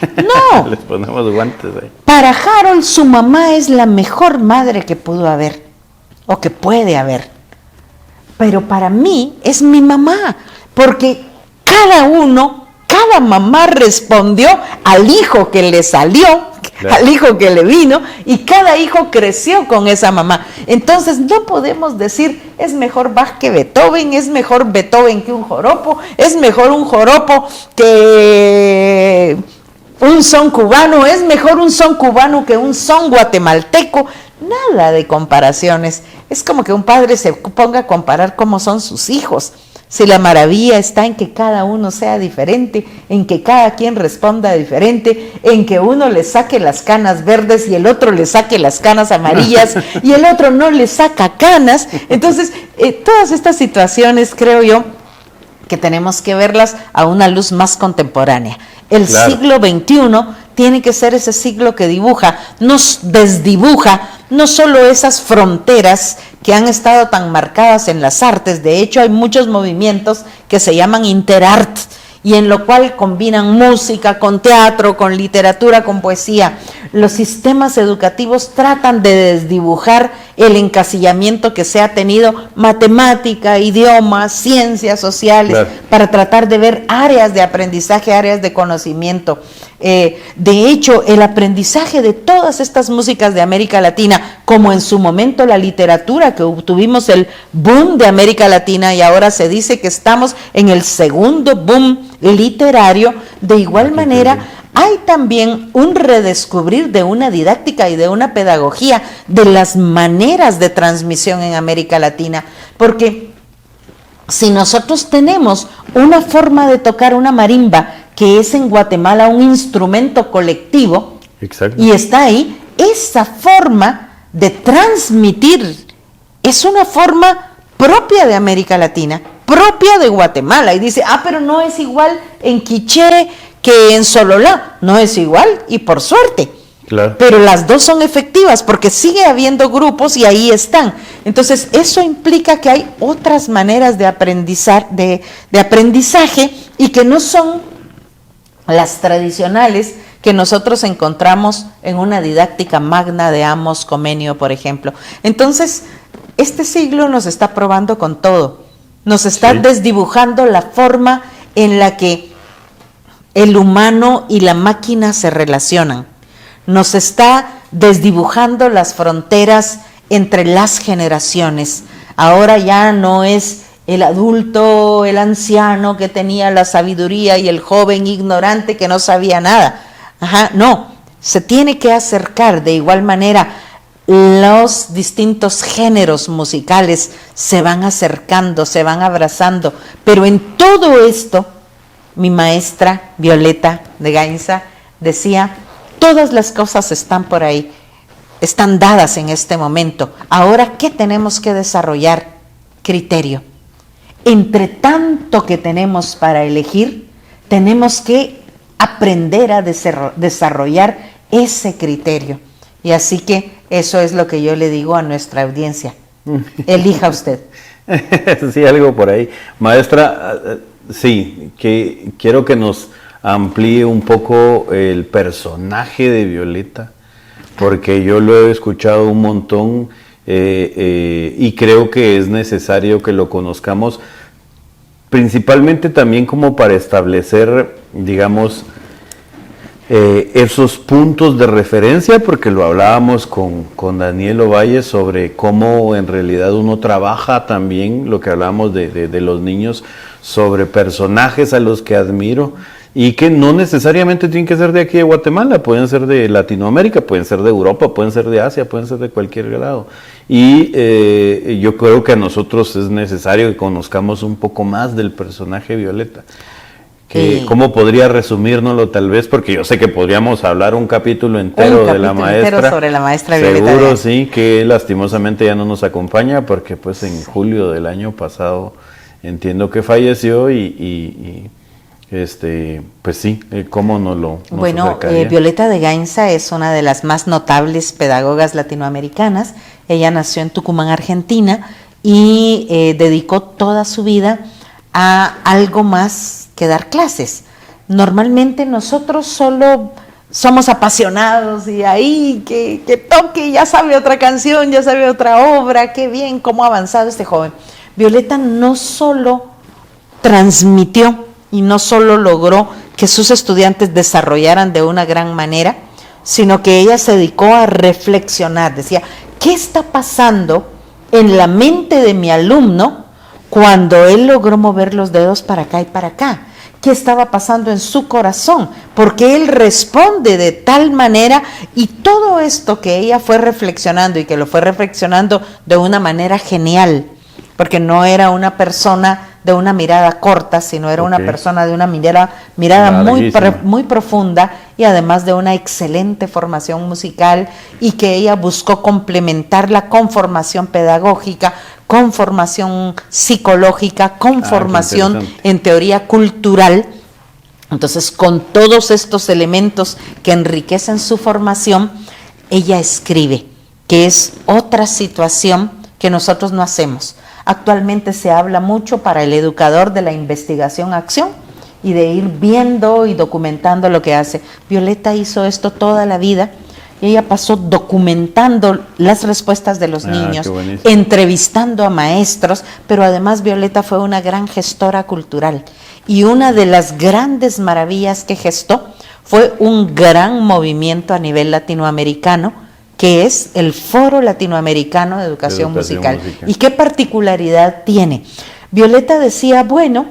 No. Les ponemos guantes ahí. Para Harold, su mamá es la mejor madre que pudo haber, o que puede haber. Pero para mí es mi mamá, porque cada mamá respondió al hijo que le salió, al hijo que le vino, y cada hijo creció con esa mamá. Entonces no podemos decir, es mejor Bach que Beethoven, es mejor Beethoven que un joropo, es mejor un joropo que un son cubano, es mejor un son cubano que un son guatemalteco. Nada de comparaciones. Es como que un padre se ponga a comparar cómo son sus hijos. Si la maravilla está en que cada uno sea diferente, en que cada quien responda diferente, en que uno le saque las canas verdes y el otro le saque las canas amarillas y el otro no le saca canas. Entonces, todas estas situaciones, creo yo, que tenemos que verlas a una luz más contemporánea. El siglo XXI tiene que ser ese siglo que dibuja, nos desdibuja no solo esas fronteras que han estado tan marcadas en las artes. De hecho, hay muchos movimientos que se llaman interart, y en lo cual combinan música con teatro, con literatura, con poesía. Los sistemas educativos tratan de desdibujar el encasillamiento que se ha tenido, matemática, idiomas, ciencias sociales, para tratar de ver áreas de aprendizaje, áreas de conocimiento. De hecho, el aprendizaje de todas estas músicas de América Latina, como en su momento la literatura, que tuvimos el boom de América Latina y ahora se dice que estamos en el segundo boom literario, de igual manera hay también un redescubrir de una didáctica y de una pedagogía de las maneras de transmisión en América Latina, porque si nosotros tenemos una forma de tocar una marimba que es en Guatemala un instrumento colectivo, y está ahí, esa forma de transmitir es una forma propia de América Latina, propia de Guatemala. Y dice, pero no es igual en Quiché que en Sololá. No es igual, y por suerte. Claro. Pero las dos son efectivas porque sigue habiendo grupos y ahí están. Entonces, eso implica que hay otras maneras de aprendizaje y que no son las tradicionales que nosotros encontramos en una didáctica magna de Amos Comenius, por ejemplo. Entonces, este siglo nos está probando con todo. Nos está desdibujando la forma en la que el humano y la máquina se relacionan. Nos está desdibujando las fronteras entre las generaciones. Ahora ya no es el adulto, el anciano que tenía la sabiduría y el joven ignorante que no sabía nada. No, se tiene que acercar de igual manera. Los distintos géneros musicales se van acercando, se van abrazando, pero en todo esto, mi maestra Violeta de Gainza decía, todas las cosas están por ahí, están dadas en este momento. Ahora, ¿qué tenemos que desarrollar? Criterio. Entre tanto que tenemos para elegir, tenemos que aprender a desarrollar ese criterio. Y así que eso es lo que yo le digo a nuestra audiencia. Elija usted. Sí, algo por ahí. Maestra, sí, que quiero que nos amplíe un poco el personaje de Violeta, porque yo lo he escuchado un montón y creo que es necesario que lo conozcamos, principalmente también como para establecer, digamos, esos puntos de referencia, porque lo hablábamos con Daniel Ovalle sobre cómo en realidad uno trabaja también, lo que hablábamos de los niños, sobre personajes a los que admiro y que no necesariamente tienen que ser de aquí de Guatemala, pueden ser de Latinoamérica, pueden ser de Europa, pueden ser de Asia, pueden ser de cualquier lado. Y yo creo que a nosotros es necesario que conozcamos un poco más del personaje Violeta. ¿Cómo podría resumírnoslo tal vez? Porque yo sé que podríamos hablar un capítulo entero de la maestra. Entero sobre la maestra Violeta. Seguro, sí, que lastimosamente ya no nos acompaña porque pues en julio del año pasado entiendo que falleció y pues sí, ¿cómo nos lo acercaría? Violeta de Gainza es una de las más notables pedagogas latinoamericanas. Ella nació en Tucumán, Argentina, y dedicó toda su vida a algo más que dar clases. Normalmente nosotros solo somos apasionados y ahí que toque, ya sabe otra canción, ya sabe otra obra, qué bien, cómo ha avanzado este joven. Violeta no solo transmitió y no solo logró que sus estudiantes desarrollaran de una gran manera, sino que ella se dedicó a reflexionar. Decía, ¿qué está pasando en la mente de mi alumno cuando él logró mover los dedos para acá y para acá? ¿Qué estaba pasando en su corazón? Porque él responde de tal manera, y todo esto que ella fue reflexionando y que lo fue reflexionando de una manera genial, porque no era una persona de una mirada corta, sino era una persona de una mirada muy profunda, y además de una excelente formación musical, y que ella buscó complementarla con formación pedagógica, con formación psicológica, con formación en teoría cultural. Entonces, con todos estos elementos que enriquecen su formación, ella escribe, que es otra situación que nosotros no hacemos. Actualmente se habla mucho para el educador de la investigación-acción y de ir viendo y documentando lo que hace. Violeta hizo esto toda la vida. Y ella pasó documentando las respuestas de los niños, entrevistando a maestros, pero además Violeta fue una gran gestora cultural. Y una de las grandes maravillas que gestó fue un gran movimiento a nivel latinoamericano, que es el Foro Latinoamericano de Educación Musical. ¿Y qué particularidad tiene? Violeta decía, bueno,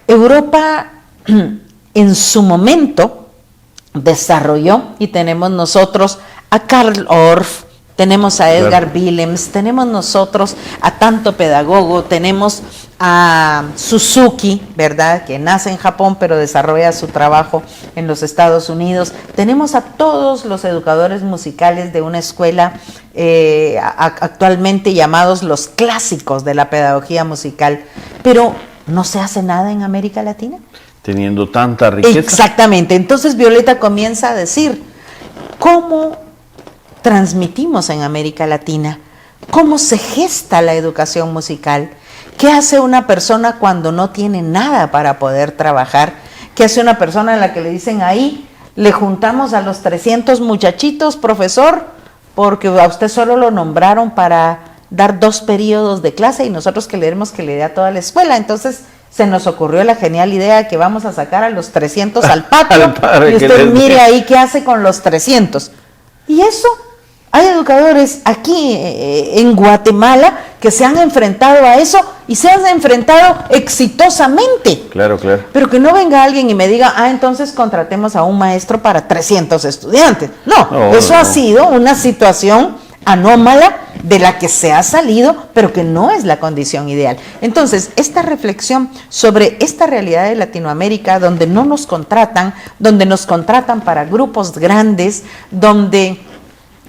Europa en su momento desarrolló, y tenemos nosotros a Karl Orff, tenemos a Edgar Willems, tenemos nosotros a tanto pedagogo, tenemos a Suzuki, ¿verdad?, que nace en Japón pero desarrolla su trabajo en los Estados Unidos. Tenemos a todos los educadores musicales de una escuela actualmente llamados los clásicos de la pedagogía musical, pero no se hace nada en América Latina. Teniendo tanta riqueza. Exactamente. Entonces Violeta comienza a decir, ¿cómo transmitimos en América Latina? ¿Cómo se gesta la educación musical? ¿Qué hace una persona cuando no tiene nada para poder trabajar? ¿Qué hace una persona a la que le dicen ahí, le juntamos a los 300 muchachitos, profesor, porque a usted solo lo nombraron para dar 2 periodos de clase y nosotros queremos que le dé a toda la escuela? Entonces se nos ocurrió la genial idea que vamos a sacar a los 300 al patio y usted mire ahí qué hace con los 300. Y eso, hay educadores aquí en Guatemala que se han enfrentado a eso y se han enfrentado exitosamente. Claro, claro. Pero que no venga alguien y me diga, entonces contratemos a un maestro para 300 estudiantes. No, eso ha sido una situación anómala de la que se ha salido, pero que no es la condición ideal. Entonces, esta reflexión sobre esta realidad de Latinoamérica, donde no nos contratan, donde nos contratan para grupos grandes, donde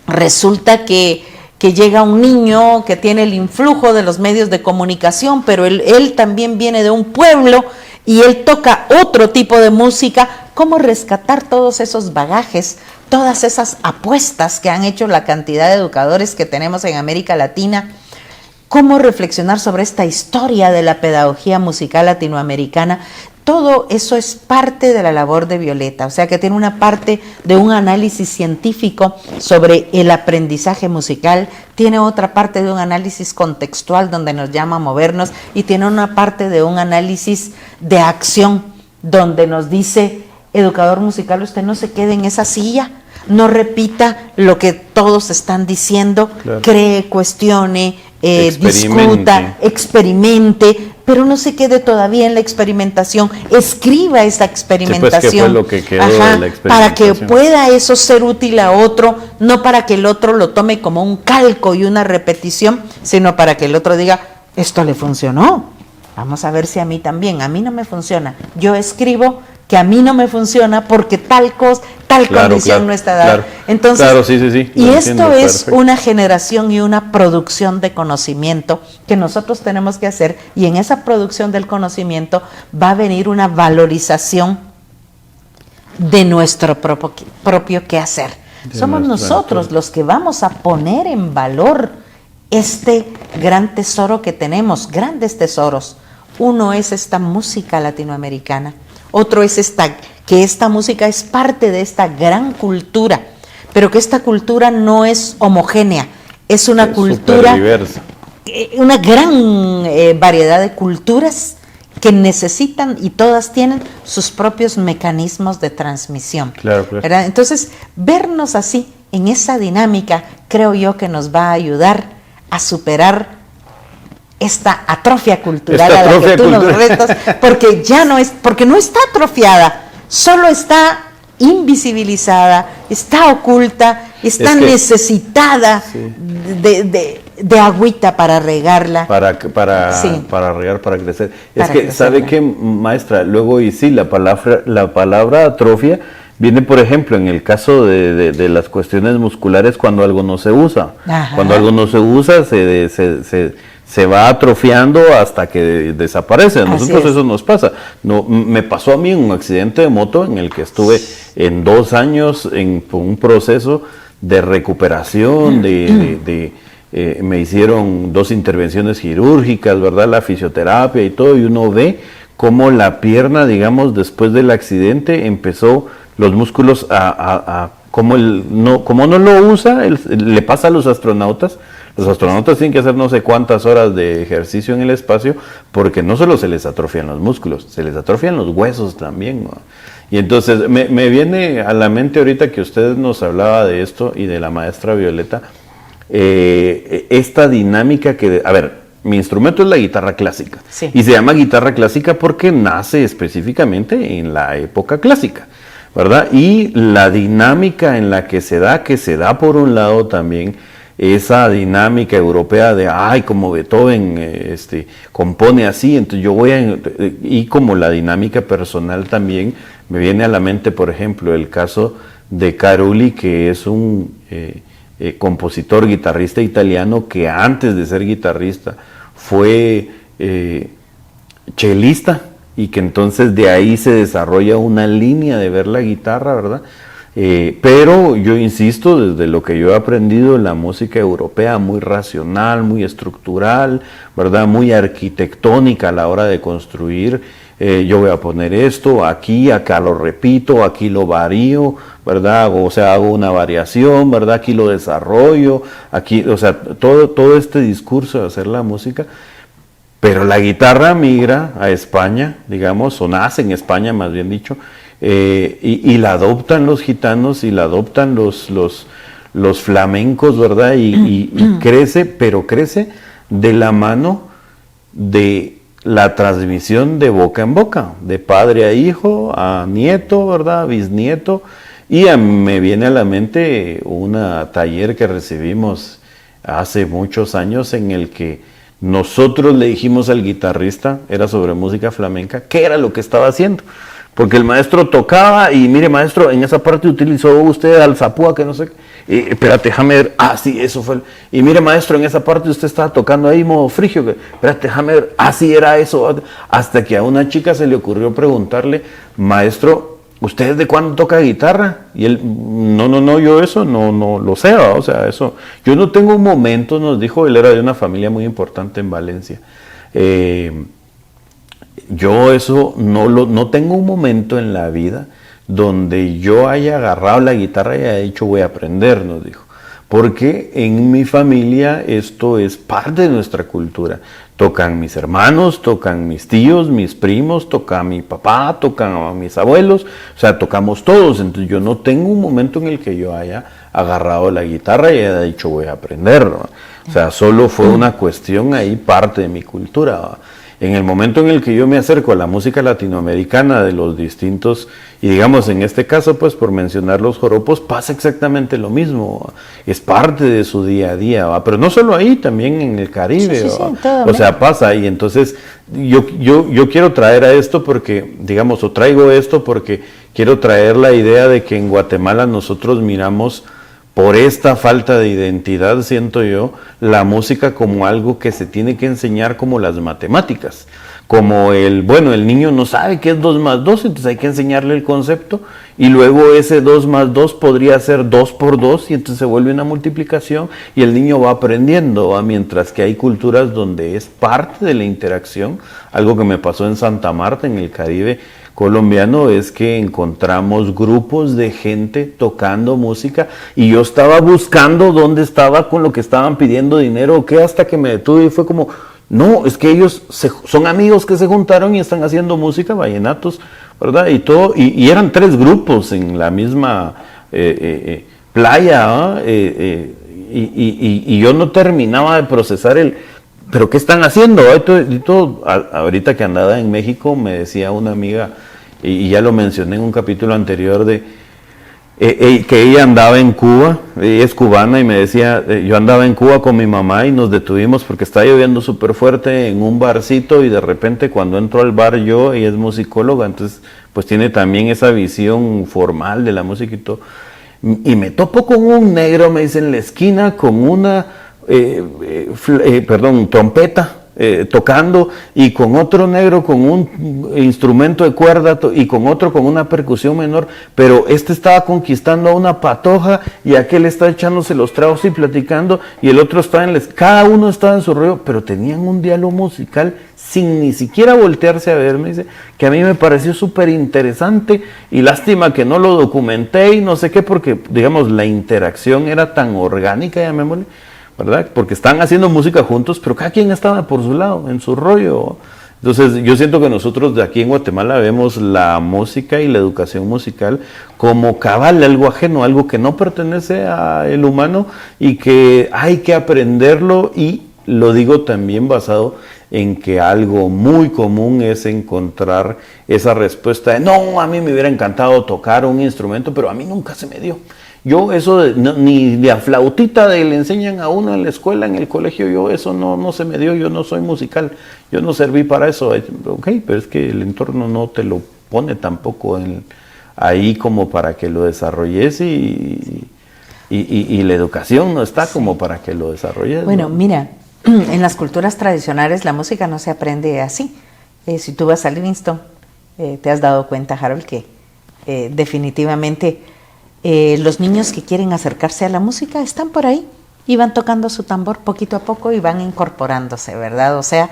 resulta que llega un niño que tiene el influjo de los medios de comunicación, pero él también viene de un pueblo y él toca otro tipo de música. ¿Cómo rescatar todos esos bagajes, todas esas apuestas que han hecho la cantidad de educadores que tenemos en América Latina? ¿Cómo reflexionar sobre esta historia de la pedagogía musical latinoamericana? Todo eso es parte de la labor de Violeta, o sea que tiene una parte de un análisis científico sobre el aprendizaje musical, tiene otra parte de un análisis contextual donde nos llama a movernos y tiene una parte de un análisis de acción donde nos dice, educador musical, usted no se quede en esa silla, no repita lo que todos están diciendo, claro. Cree, cuestione, discuta, experimente, pero no se quede todavía en la experimentación, escriba esa experimentación, sí, pues, ¿qué fue lo que quedó de la experimentación? Para que pueda eso ser útil a otro, no para que el otro lo tome como un calco y una repetición, sino para que el otro diga, esto le funcionó, vamos a ver si a mí también, a mí no me funciona, yo escribo que a mí no me funciona porque tal condición no está dada. Claro. Entonces, claro, sí. Y esto es una generación y una producción de conocimiento que nosotros tenemos que hacer, y en esa producción del conocimiento va a venir una valorización de nuestro propio quehacer. Somos nosotros los que vamos a poner en valor este gran tesoro que tenemos, grandes tesoros. Uno es esta música latinoamericana. Otro es que esta música es parte de esta gran cultura, pero que esta cultura no es homogénea, es una cultura diversa, una gran variedad de culturas que necesitan y todas tienen sus propios mecanismos de transmisión. Claro. ¿Verdad? Entonces, vernos así, en esa dinámica, creo yo que nos va a ayudar a superar esta atrofia cultural a la que tú nos retas, porque no está atrofiada, solo está invisibilizada, está oculta, está necesitada de agüita para regarla. Para regar, para crecer. ¿Sabe qué, maestra? Luego, y sí, la palabra atrofia viene, por ejemplo, en el caso de las cuestiones musculares, cuando algo no se usa. Ajá. Cuando algo no se usa, se va atrofiando hasta que desaparece. A nosotros eso nos pasa. Me pasó a mí un accidente de moto en el que estuve en 2 años en un proceso de recuperación, me hicieron 2 intervenciones quirúrgicas, ¿verdad? La fisioterapia y todo, y uno ve cómo la pierna, digamos, después del accidente empezó los músculos como no lo usa, le pasa a los astronautas. Los astronautas tienen que hacer no sé cuántas horas de ejercicio en el espacio, porque no solo se les atrofian los músculos, se les atrofian los huesos también, ¿no? Y entonces me viene a la mente ahorita que usted nos hablaba de esto y de la maestra Violeta, esta dinámica mi instrumento es la guitarra clásica, sí. Y se llama guitarra clásica porque nace específicamente en la época clásica, ¿verdad? Y la dinámica en la que se da por un lado también, esa dinámica europea de, ay, como Beethoven compone así, entonces yo voy a... Y como la dinámica personal también, me viene a la mente, por ejemplo, el caso de Carulli, que es un compositor, guitarrista italiano, que antes de ser guitarrista fue chelista, y que entonces de ahí se desarrolla una línea de ver la guitarra, ¿verdad? Pero yo insisto, desde lo que yo he aprendido en la música europea, muy racional, muy estructural, ¿verdad? Muy arquitectónica a la hora de construir. Yo voy a poner esto aquí, acá lo repito, aquí lo varío, ¿verdad? O sea, hago una variación, ¿verdad? Aquí lo desarrollo, aquí, o sea, todo este discurso de hacer la música. Pero la guitarra migra a España, digamos, o nace en España, más bien dicho, y la adoptan los gitanos y la adoptan los flamencos, ¿verdad? Y crece, pero crece de la mano de la transmisión de boca en boca, de padre a hijo, a nieto, ¿verdad? A bisnieto. Y me viene a la mente un taller que recibimos hace muchos años en el que nosotros le dijimos al guitarrista, era sobre música flamenca, qué era lo que estaba haciendo. Porque el maestro tocaba y mire maestro, en esa parte utilizó usted alzapúa, que no sé, espérate, déjame ver, sí, eso fue, y mire maestro, en esa parte usted estaba tocando ahí modo frigio, espérate, déjame ver, sí era eso, hasta que a una chica se le ocurrió preguntarle, maestro, ¿usted de cuándo toca guitarra? Y él, no, yo eso no lo sé, o sea, eso, yo no tengo un momento, nos dijo, él era de una familia muy importante en Valencia, yo eso no tengo un momento en la vida donde yo haya agarrado la guitarra y haya dicho voy a aprender, nos dijo. Porque en mi familia esto es parte de nuestra cultura. Tocan mis hermanos, tocan mis tíos, mis primos, toca mi papá, tocan a mis abuelos, o sea, tocamos todos. Entonces yo no tengo un momento en el que yo haya agarrado la guitarra y haya dicho voy a aprender, ¿no? O sea, solo fue una cuestión ahí, parte de mi cultura, ¿no? En el momento en el que yo me acerco a la música latinoamericana de los distintos, y digamos en este caso, pues por mencionar los joropos, pasa exactamente lo mismo, es parte de su día a día, ¿va? Pero no solo ahí, también en el Caribe, sí, o sea, pasa, y entonces yo quiero traer a esto porque, digamos, o traigo esto porque quiero traer la idea de que en Guatemala nosotros miramos, por esta falta de identidad, siento yo, la música como algo que se tiene que enseñar como las matemáticas. Como el niño no sabe qué es 2 más 2, entonces hay que enseñarle el concepto, y luego ese 2 más 2 podría ser 2 por 2, y entonces se vuelve una multiplicación, y el niño va aprendiendo, ¿va? Mientras que hay culturas donde es parte de la interacción, algo que me pasó en Santa Marta, en el Caribe colombiano, es que encontramos grupos de gente tocando música y yo estaba buscando dónde estaba con lo que estaban pidiendo dinero o qué, hasta que me detuve y fue como, no, es que ellos son amigos que se juntaron y están haciendo música, vallenatos, ¿verdad? Y todo, y eran 3 grupos en la misma playa, y yo no terminaba de procesar pero ¿qué están haciendo? Y todo, ahorita que andaba en México me decía una amiga, y ya lo mencioné en un capítulo anterior, que ella andaba en Cuba, ella es cubana, y me decía, yo andaba en Cuba con mi mamá y nos detuvimos porque estaba lloviendo súper fuerte en un barcito, y de repente cuando entro al bar ella es musicóloga, entonces pues tiene también esa visión formal de la música y todo, y me topo con un negro, me dice, en la esquina con una trompeta, tocando, y con otro negro con un instrumento de cuerda y con otro con una percusión menor, pero este estaba conquistando a una patoja y aquel está echándose los tragos y platicando, y el otro estaba cada uno estaba en su rollo, pero tenían un diálogo musical sin ni siquiera voltearse a verme, dice, que a mí me pareció súper interesante, y lástima que no lo documenté y no sé qué, porque digamos la interacción era tan orgánica, llamémosle, ¿verdad? Porque están haciendo música juntos, pero cada quien estaba por su lado, en su rollo. Entonces yo siento que nosotros de aquí en Guatemala vemos la música y la educación musical como cabal, algo ajeno, algo que no pertenece al humano y que hay que aprenderlo, y lo digo también basado en que algo muy común es encontrar esa respuesta de no, a mí me hubiera encantado tocar un instrumento, pero a mí nunca se me dio. Yo eso, ni la flautita le enseñan a uno en la escuela, en el colegio, yo eso no se me dio, yo no soy musical, yo no serví para eso. Ok, pero es que el entorno no te lo pone tampoco ahí como para que lo desarrolles y la educación no está como para que lo desarrolles. Bueno, ¿no? mira, en las culturas tradicionales la música no se aprende así. Si tú vas a Livingston, te has dado cuenta, Harold, que definitivamente los niños que quieren acercarse a la música están por ahí y van tocando su tambor poquito a poco y van incorporándose, ¿verdad? O sea,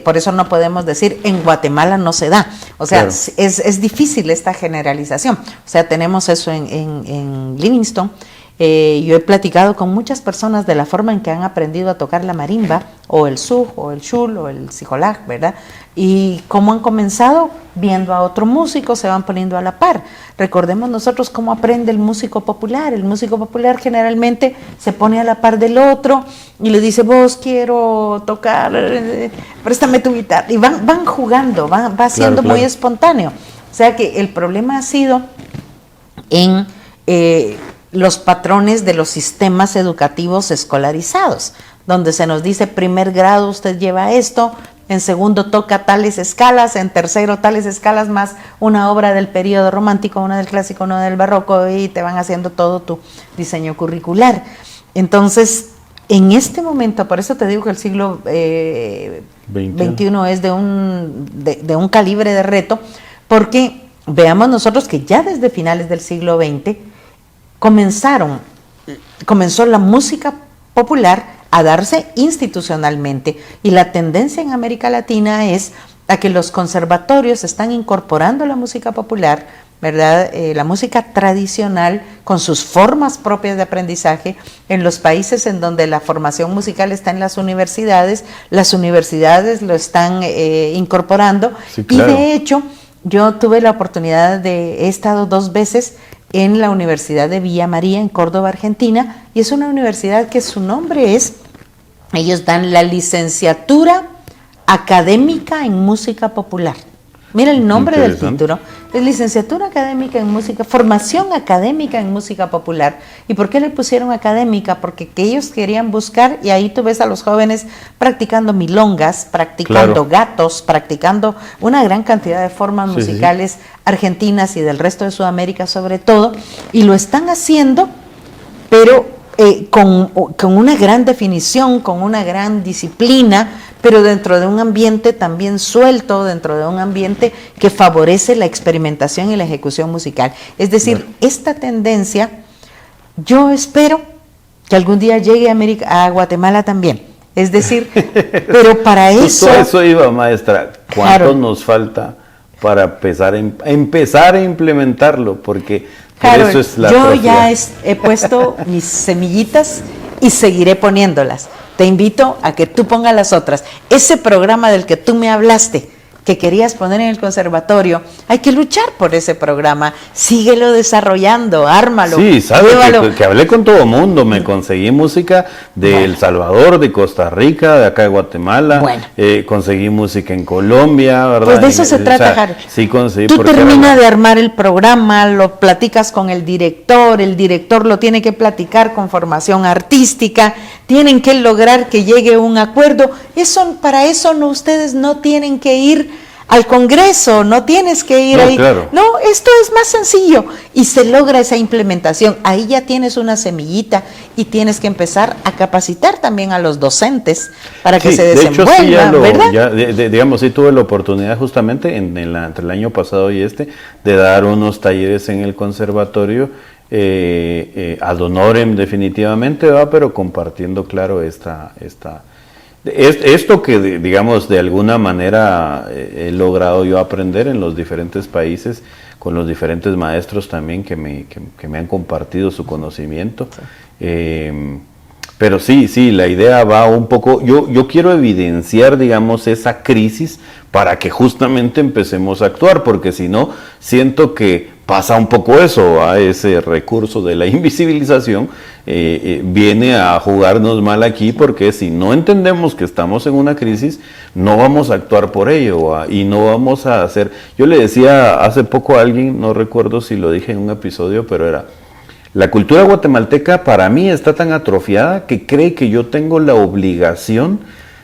por eso no podemos decir en Guatemala no se da. O sea, claro, es difícil esta generalización. O sea, tenemos eso en Livingston. Yo he platicado con muchas personas de la forma en que han aprendido a tocar la marimba, o el sug, o el shul, o el sijolag, ¿verdad? Y cómo han comenzado viendo a otro músico, se van poniendo a la par. Recordemos nosotros cómo aprende el músico popular. El músico popular generalmente se pone a la par del otro y le dice, vos quiero tocar, préstame tu guitarra. Y van jugando, va siendo muy espontáneo. O sea que el problema ha sido en los patrones de los sistemas educativos escolarizados, donde se nos dice primer grado usted lleva esto, en segundo toca tales escalas, en tercero tales escalas más una obra del periodo romántico, una del clásico, una del barroco, y te van haciendo todo tu diseño curricular. Entonces, en este momento, por eso te digo que el siglo XXI es de un calibre de reto, porque veamos nosotros que ya desde finales del siglo XX comenzó la música popular a darse institucionalmente, y la tendencia en América Latina es a que los conservatorios están incorporando la música popular, ¿verdad? La música tradicional con sus formas propias de aprendizaje en los países en donde la formación musical está en las universidades lo están incorporando. Sí, claro. Y de hecho yo tuve la oportunidad he estado 2 veces en la Universidad de Villa María, en Córdoba, Argentina, y es una universidad que su nombre ellos dan la licenciatura académica en música popular. Mira el nombre del título, es licenciatura académica en música, formación académica en música popular. ¿Y por qué le pusieron académica? Porque que ellos querían buscar, y ahí tú ves a los jóvenes practicando milongas, practicando gatos, practicando una gran cantidad de formas musicales argentinas y del resto de Sudamérica sobre todo, y lo están haciendo, pero con una gran definición, con una gran disciplina, pero dentro de un ambiente también suelto, dentro de un ambiente que favorece la experimentación y la ejecución musical. Es decir, esta tendencia, yo espero que algún día llegue a Guatemala también. Es decir, pero para eso... Justo eso iba, maestra. ¿Cuánto nos falta para empezar a implementarlo? Porque Harold, eso es la yo ya he puesto mis semillitas y seguiré poniéndolas. Te invito a que tú pongas las otras. Ese programa del que tú me hablaste, que querías poner en el conservatorio, hay que luchar por ese programa. Síguelo desarrollando, ármalo. Sí, sabes que hablé con todo mundo, me conseguí música de El Salvador, de Costa Rica, de acá de Guatemala, conseguí música en Colombia, ¿verdad? Pues de eso se trata, Harold. Sí, conseguí. Tú terminas de armar el programa, lo platicas con el director lo tiene que platicar con formación artística, tienen que lograr que llegue un acuerdo. Para eso ustedes no tienen que ir al Congreso, no tienes que ir ahí. Claro. No, esto es más sencillo y se logra esa implementación. Ahí ya tienes una semillita y tienes que empezar a capacitar también a los docentes para que se desenvuelvan, ¿verdad? Digamos, sí tuve la oportunidad justamente entre el año pasado y de dar unos talleres en el conservatorio, ad honorem definitivamente, pero compartiendo, claro, esto que, digamos, de alguna manera he logrado yo aprender en los diferentes países, con los diferentes maestros también que me han compartido su conocimiento. Pero sí, la idea va un poco, yo quiero evidenciar, digamos, esa crisis para que justamente empecemos a actuar, porque si no, siento que pasa un poco eso, a ese recurso de la invisibilización viene a jugarnos mal aquí, porque si no entendemos que estamos en una crisis, no vamos a actuar por ello y no vamos a hacer. Yo le decía hace poco a alguien, no recuerdo si lo dije en un episodio, pero era: la cultura guatemalteca para mí está tan atrofiada que cree que yo tengo la obligación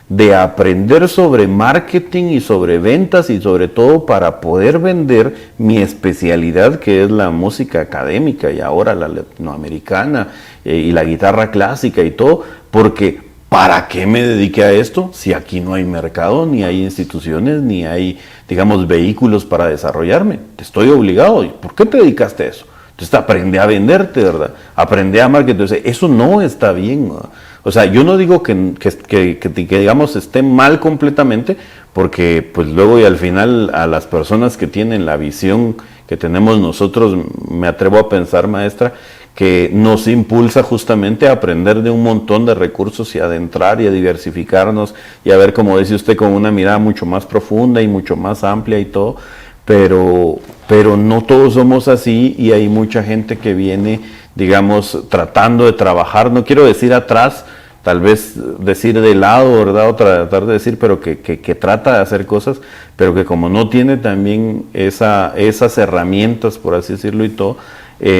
de aprender sobre marketing y sobre ventas y sobre todo para poder vender mi especialidad, que es la música académica y ahora la latinoamericana y la guitarra clásica y todo, porque ¿para qué me dediqué a esto si aquí no hay mercado, ni hay instituciones, ni hay, digamos, vehículos para desarrollarme? Te estoy obligado. ¿Por qué te dedicaste a eso? Entonces aprende a venderte, ¿verdad? Aprende a marketing. Entonces, eso no está bien, ¿verdad? O sea, yo no digo que digamos esté mal completamente, porque pues luego y al final a las personas que tienen la visión que tenemos nosotros, me atrevo a pensar, maestra, que nos impulsa justamente a aprender de un montón de recursos y a adentrar y a diversificarnos y a ver, como dice usted, con una mirada mucho más profunda y mucho más amplia y todo, pero no todos somos así y hay mucha gente que viene, digamos, tratando de trabajar, no quiero decir atrás, tal vez decir de lado, ¿verdad? O tratar de decir, pero que trata de hacer cosas, pero que como no tiene también esas herramientas, por así decirlo y todo,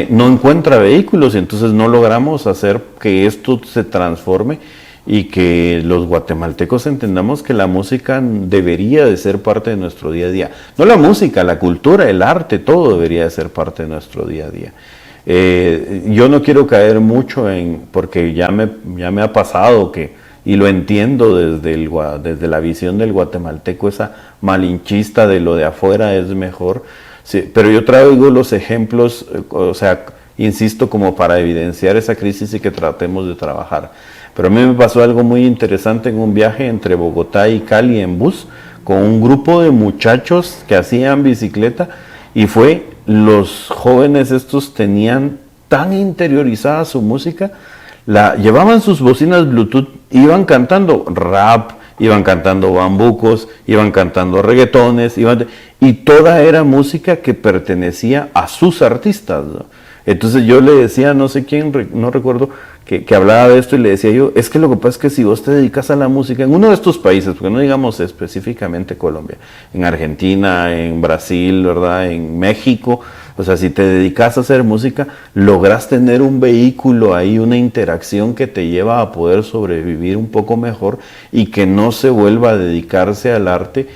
no encuentra vehículos y entonces no logramos hacer que esto se transforme y que los guatemaltecos entendamos que la música debería de ser parte de nuestro día a día. No la música, la cultura, el arte, todo debería de ser parte de nuestro día a día. Yo no quiero caer mucho porque ya me ha pasado y lo entiendo desde la visión del guatemalteco, esa malinchista de lo de afuera es mejor, sí, pero yo traigo los ejemplos, o sea, insisto, como para evidenciar esa crisis y que tratemos de trabajar. Pero a mí me pasó algo muy interesante en un viaje entre Bogotá y Cali en bus, con un grupo de muchachos que hacían bicicleta, y los jóvenes estos tenían tan interiorizada su música, llevaban sus bocinas Bluetooth, iban cantando rap, iban cantando bambucos, iban cantando reggaetones, y toda era música que pertenecía a sus artistas, ¿no? Entonces yo le decía, no sé quién, no recuerdo, que hablaba de esto y le decía yo, es que lo que pasa es que si vos te dedicas a la música en uno de estos países, porque no digamos específicamente Colombia, en Argentina, en Brasil, ¿verdad?, en México, o sea, si te dedicas a hacer música, logras tener un vehículo ahí, una interacción que te lleva a poder sobrevivir un poco mejor y que no se vuelva a dedicarse al arte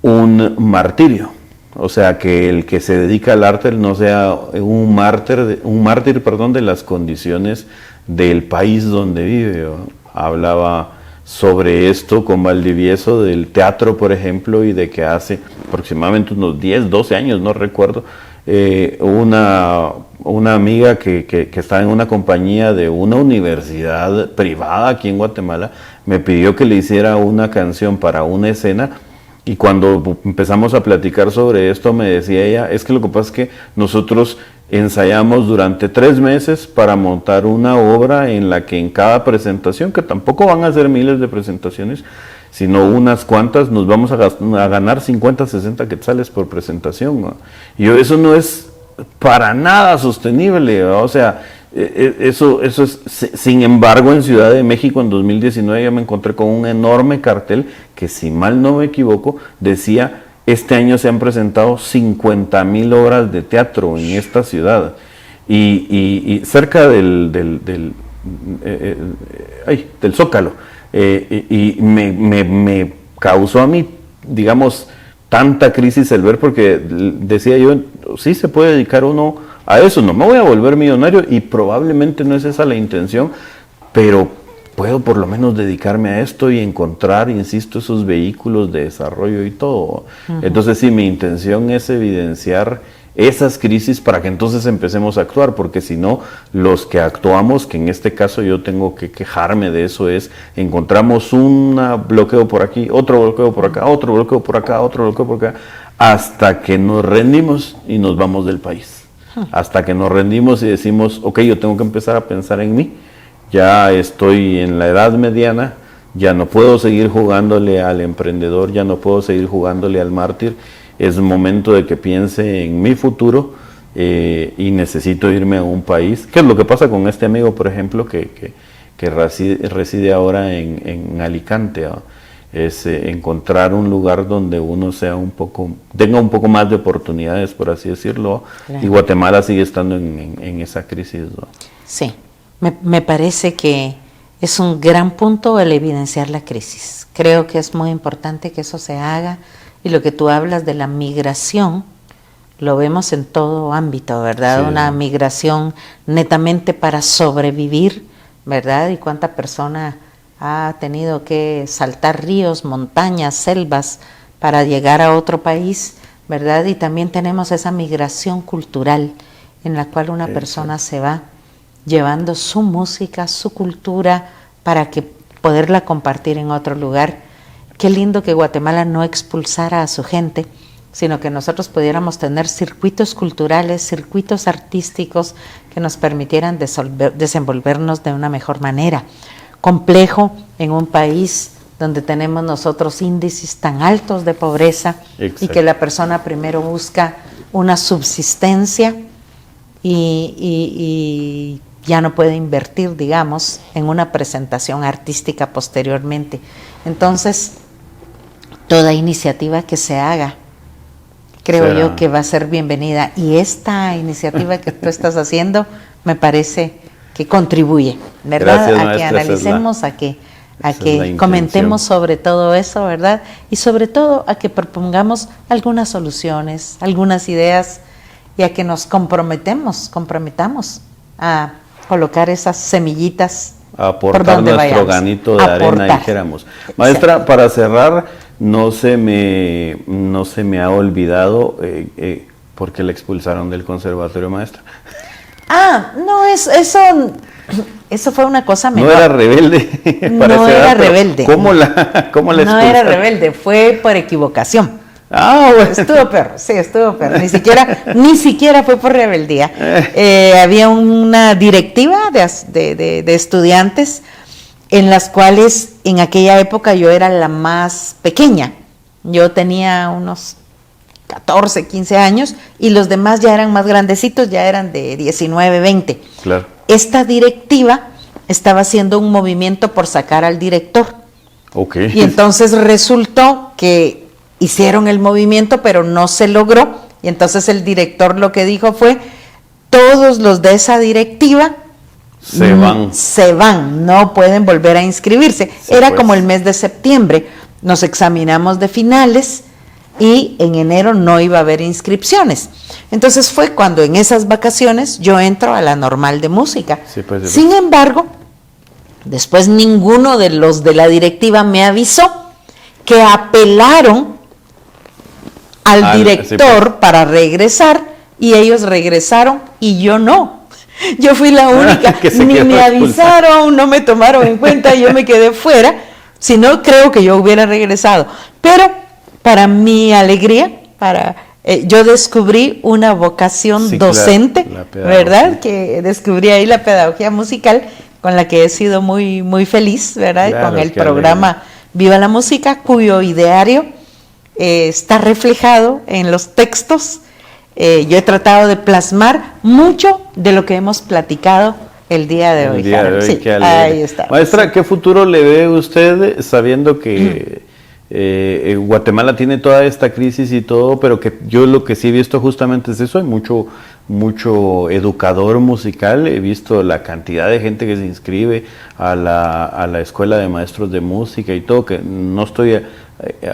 un martirio. O sea, que el que se dedica al arte no sea un mártir, de las condiciones del país donde vive. Yo hablaba sobre esto con Valdivieso del teatro, por ejemplo, y de que hace aproximadamente unos 10, 12 años, no recuerdo, una amiga que está en una compañía de una universidad privada aquí en Guatemala, me pidió que le hiciera una canción para una escena. Y cuando empezamos a platicar sobre esto, me decía ella, es que lo que pasa es que nosotros ensayamos durante 3 meses para montar una obra en la que en cada presentación, que tampoco van a ser miles de presentaciones, sino unas cuantas, nos vamos a ganar 50, 60 quetzales por presentación, ¿no? Y eso no es para nada sostenible, ¿no? O sea, eso es, sin embargo, en Ciudad de México en 2019 yo me encontré con un enorme cartel que, si mal no me equivoco, decía: este año se han presentado 50,000 obras de teatro en esta ciudad, y cerca del Zócalo, y me causó a mí, digamos, tanta crisis el ver, porque decía yo, sí se puede dedicar uno a eso, no me voy a volver millonario y probablemente no es esa la intención, pero puedo por lo menos dedicarme a esto y encontrar, insisto, esos vehículos de desarrollo y todo. Uh-huh. Entonces sí, mi intención es evidenciar esas crisis para que entonces empecemos a actuar, porque si no, los que actuamos, que en este caso yo tengo que quejarme de eso, es encontramos un bloqueo por aquí, otro bloqueo por acá, otro bloqueo por acá, otro bloqueo por acá, hasta que nos rendimos y nos vamos del país. Hasta que nos rendimos y decimos, ok, yo tengo que empezar a pensar en mí, ya estoy en la edad mediana, ya no puedo seguir jugándole al emprendedor, ya no puedo seguir jugándole al mártir, es momento de que piense en mi futuro y necesito irme a un país. ¿Qué es lo que pasa con este amigo, por ejemplo, que reside ahora en Alicante? ¿No? Es encontrar un lugar donde uno tenga un poco más de oportunidades, por así decirlo, claro. Y Guatemala sigue estando en esa crisis, ¿no? Sí, me parece que es un gran punto el evidenciar la crisis. Creo que es muy importante que eso se haga, y lo que tú hablas de la migración, lo vemos en todo ámbito, ¿verdad? Sí. Una migración netamente para sobrevivir, ¿verdad? Y cuánta persona ha tenido que saltar ríos, montañas, selvas para llegar a otro país, ¿verdad? Y también tenemos esa migración cultural en la cual una persona se va llevando su música, su cultura, para que poderla compartir en otro lugar. Qué lindo que Guatemala no expulsara a su gente, sino que nosotros pudiéramos tener circuitos culturales, circuitos artísticos que nos permitieran desenvolvernos de una mejor manera. Complejo en un país donde tenemos nosotros índices tan altos de pobreza. Exacto. Y que la persona primero busca una subsistencia y ya no puede invertir, digamos, en una presentación artística posteriormente. Entonces, toda iniciativa que se haga, creo yo que va a ser bienvenida, y esta iniciativa que tú estás haciendo me parece que contribuye, ¿verdad? Gracias, a que analicemos, a que comentemos sobre todo eso, ¿verdad? Y sobre todo a que propongamos algunas soluciones, algunas ideas, y a que nos comprometamos a colocar esas semillitas aportar nuestro granito de arena, dijéramos. Maestra, exacto. Para cerrar, no se me ha olvidado por qué la expulsaron del conservatorio, maestra. No, eso fue una cosa menor. No era rebelde. No era rebelde. ¿Cómo la expulsaron? No era rebelde, fue por equivocación. Bueno. Estuvo peor. Ni siquiera fue por rebeldía. Había una directiva de estudiantes en las cuales en aquella época yo era la más pequeña. Yo tenía unos 14, 15 años, y los demás ya eran más grandecitos, ya eran de 19, 20. Claro. Esta directiva estaba haciendo un movimiento por sacar al director. Okay. Y entonces resultó que hicieron el movimiento, pero no se logró, y entonces el director lo que dijo fue: todos los de esa directiva se van, no pueden volver a inscribirse. Era como el mes de septiembre, nos examinamos de finales y en enero no iba a haber inscripciones. Entonces fue cuando en esas vacaciones yo entro a la normal de música. Sin embargo, después ninguno de los de la directiva me avisó que apelaron al director para regresar, y ellos regresaron y yo no. Yo fui la única, ni me avisaron, no me tomaron en cuenta, yo me quedé fuera. Si no, creo que yo hubiera regresado. Pero para mi alegría, yo descubrí una vocación docente, claro, ¿verdad? Que descubrí ahí la pedagogía musical, con la que he sido muy, muy feliz, ¿verdad? Claro, con el programa Viva la Música, cuyo ideario está reflejado en los textos. Yo he tratado de plasmar mucho de lo que hemos platicado el día de hoy. Sí, ahí está. Maestra, ¿qué futuro le ve usted sabiendo que Guatemala tiene toda esta crisis y todo, pero que yo lo que sí he visto justamente es eso? Hay mucho educador musical, he visto la cantidad de gente que se inscribe a la escuela de maestros de música y todo, que no estoy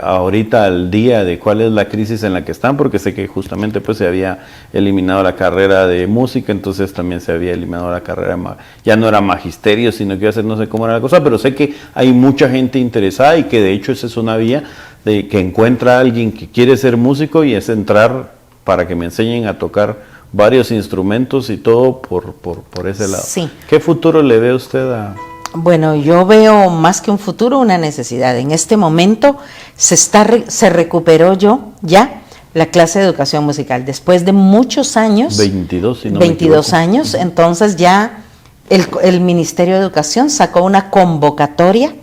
ahorita al día de cuál es la crisis en la que están, porque sé que justamente pues se había eliminado la carrera de música, entonces también se había eliminado la carrera, ya no era magisterio, sino que iba a ser, no sé cómo era la cosa, pero sé que hay mucha gente interesada y que de hecho esa es una vía de que encuentra a alguien que quiere ser músico y es entrar para que me enseñen a tocar varios instrumentos y todo por ese lado. Sí. ¿Qué futuro le ve usted a...? Bueno, yo veo más que un futuro, una necesidad. En este momento se recuperó ya la clase de educación musical. Después de muchos años, 22 años, entonces ya el Ministerio de Educación sacó una convocatoria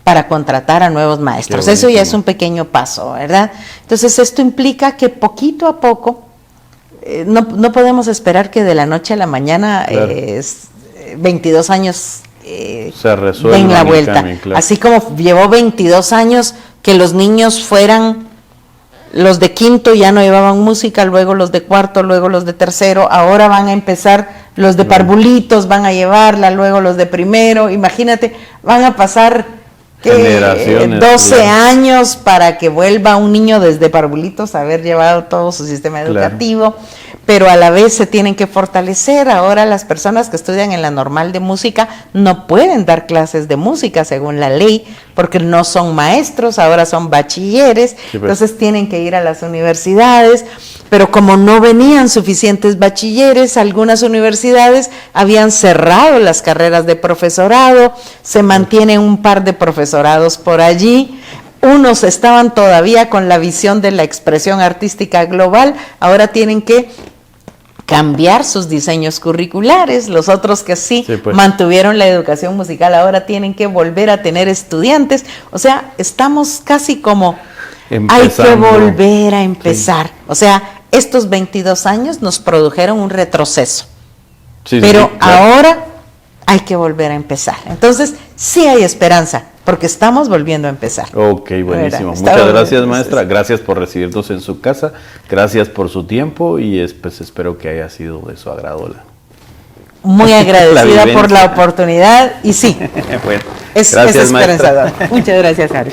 para contratar a nuevos maestros. Eso ya es un pequeño paso, ¿verdad? Entonces esto implica que poquito a poco, no podemos esperar que de la noche a la mañana 22 años se resuelva den la vuelta. Cambio, claro. Así como llevó 22 años que los niños fueran, los de quinto ya no llevaban música, luego los de cuarto, luego los de tercero, ahora van a empezar los de parvulitos, van a llevarla, luego los de primero, imagínate, van a pasar 12 años para que vuelva un niño desde parvulitos a haber llevado todo su sistema educativo, pero a la vez se tienen que fortalecer. Ahora las personas que estudian en la normal de música no pueden dar clases de música según la ley, porque no son maestros, ahora son bachilleres, entonces tienen que ir a las universidades, pero como no venían suficientes bachilleres, algunas universidades habían cerrado las carreras de profesorado, se mantienen un par de profesorados por allí. Unos estaban todavía con la visión de la expresión artística global, ahora tienen que cambiar sus diseños curriculares. Los otros que mantuvieron la educación musical ahora tienen que volver a tener estudiantes. O sea, estamos casi como hay que volver a empezar. O sea, estos 22 años nos produjeron un retroceso, pero ahora hay que volver a empezar. Entonces, sí hay esperanza, porque estamos volviendo a empezar. Ok, buenísimo. Muchas gracias, maestra. Gracias por recibirnos en su casa. Gracias por su tiempo y pues espero que haya sido de su agrado. Muy agradecida por la oportunidad y sí, bueno, es esperanzador. Muchas gracias, Harry.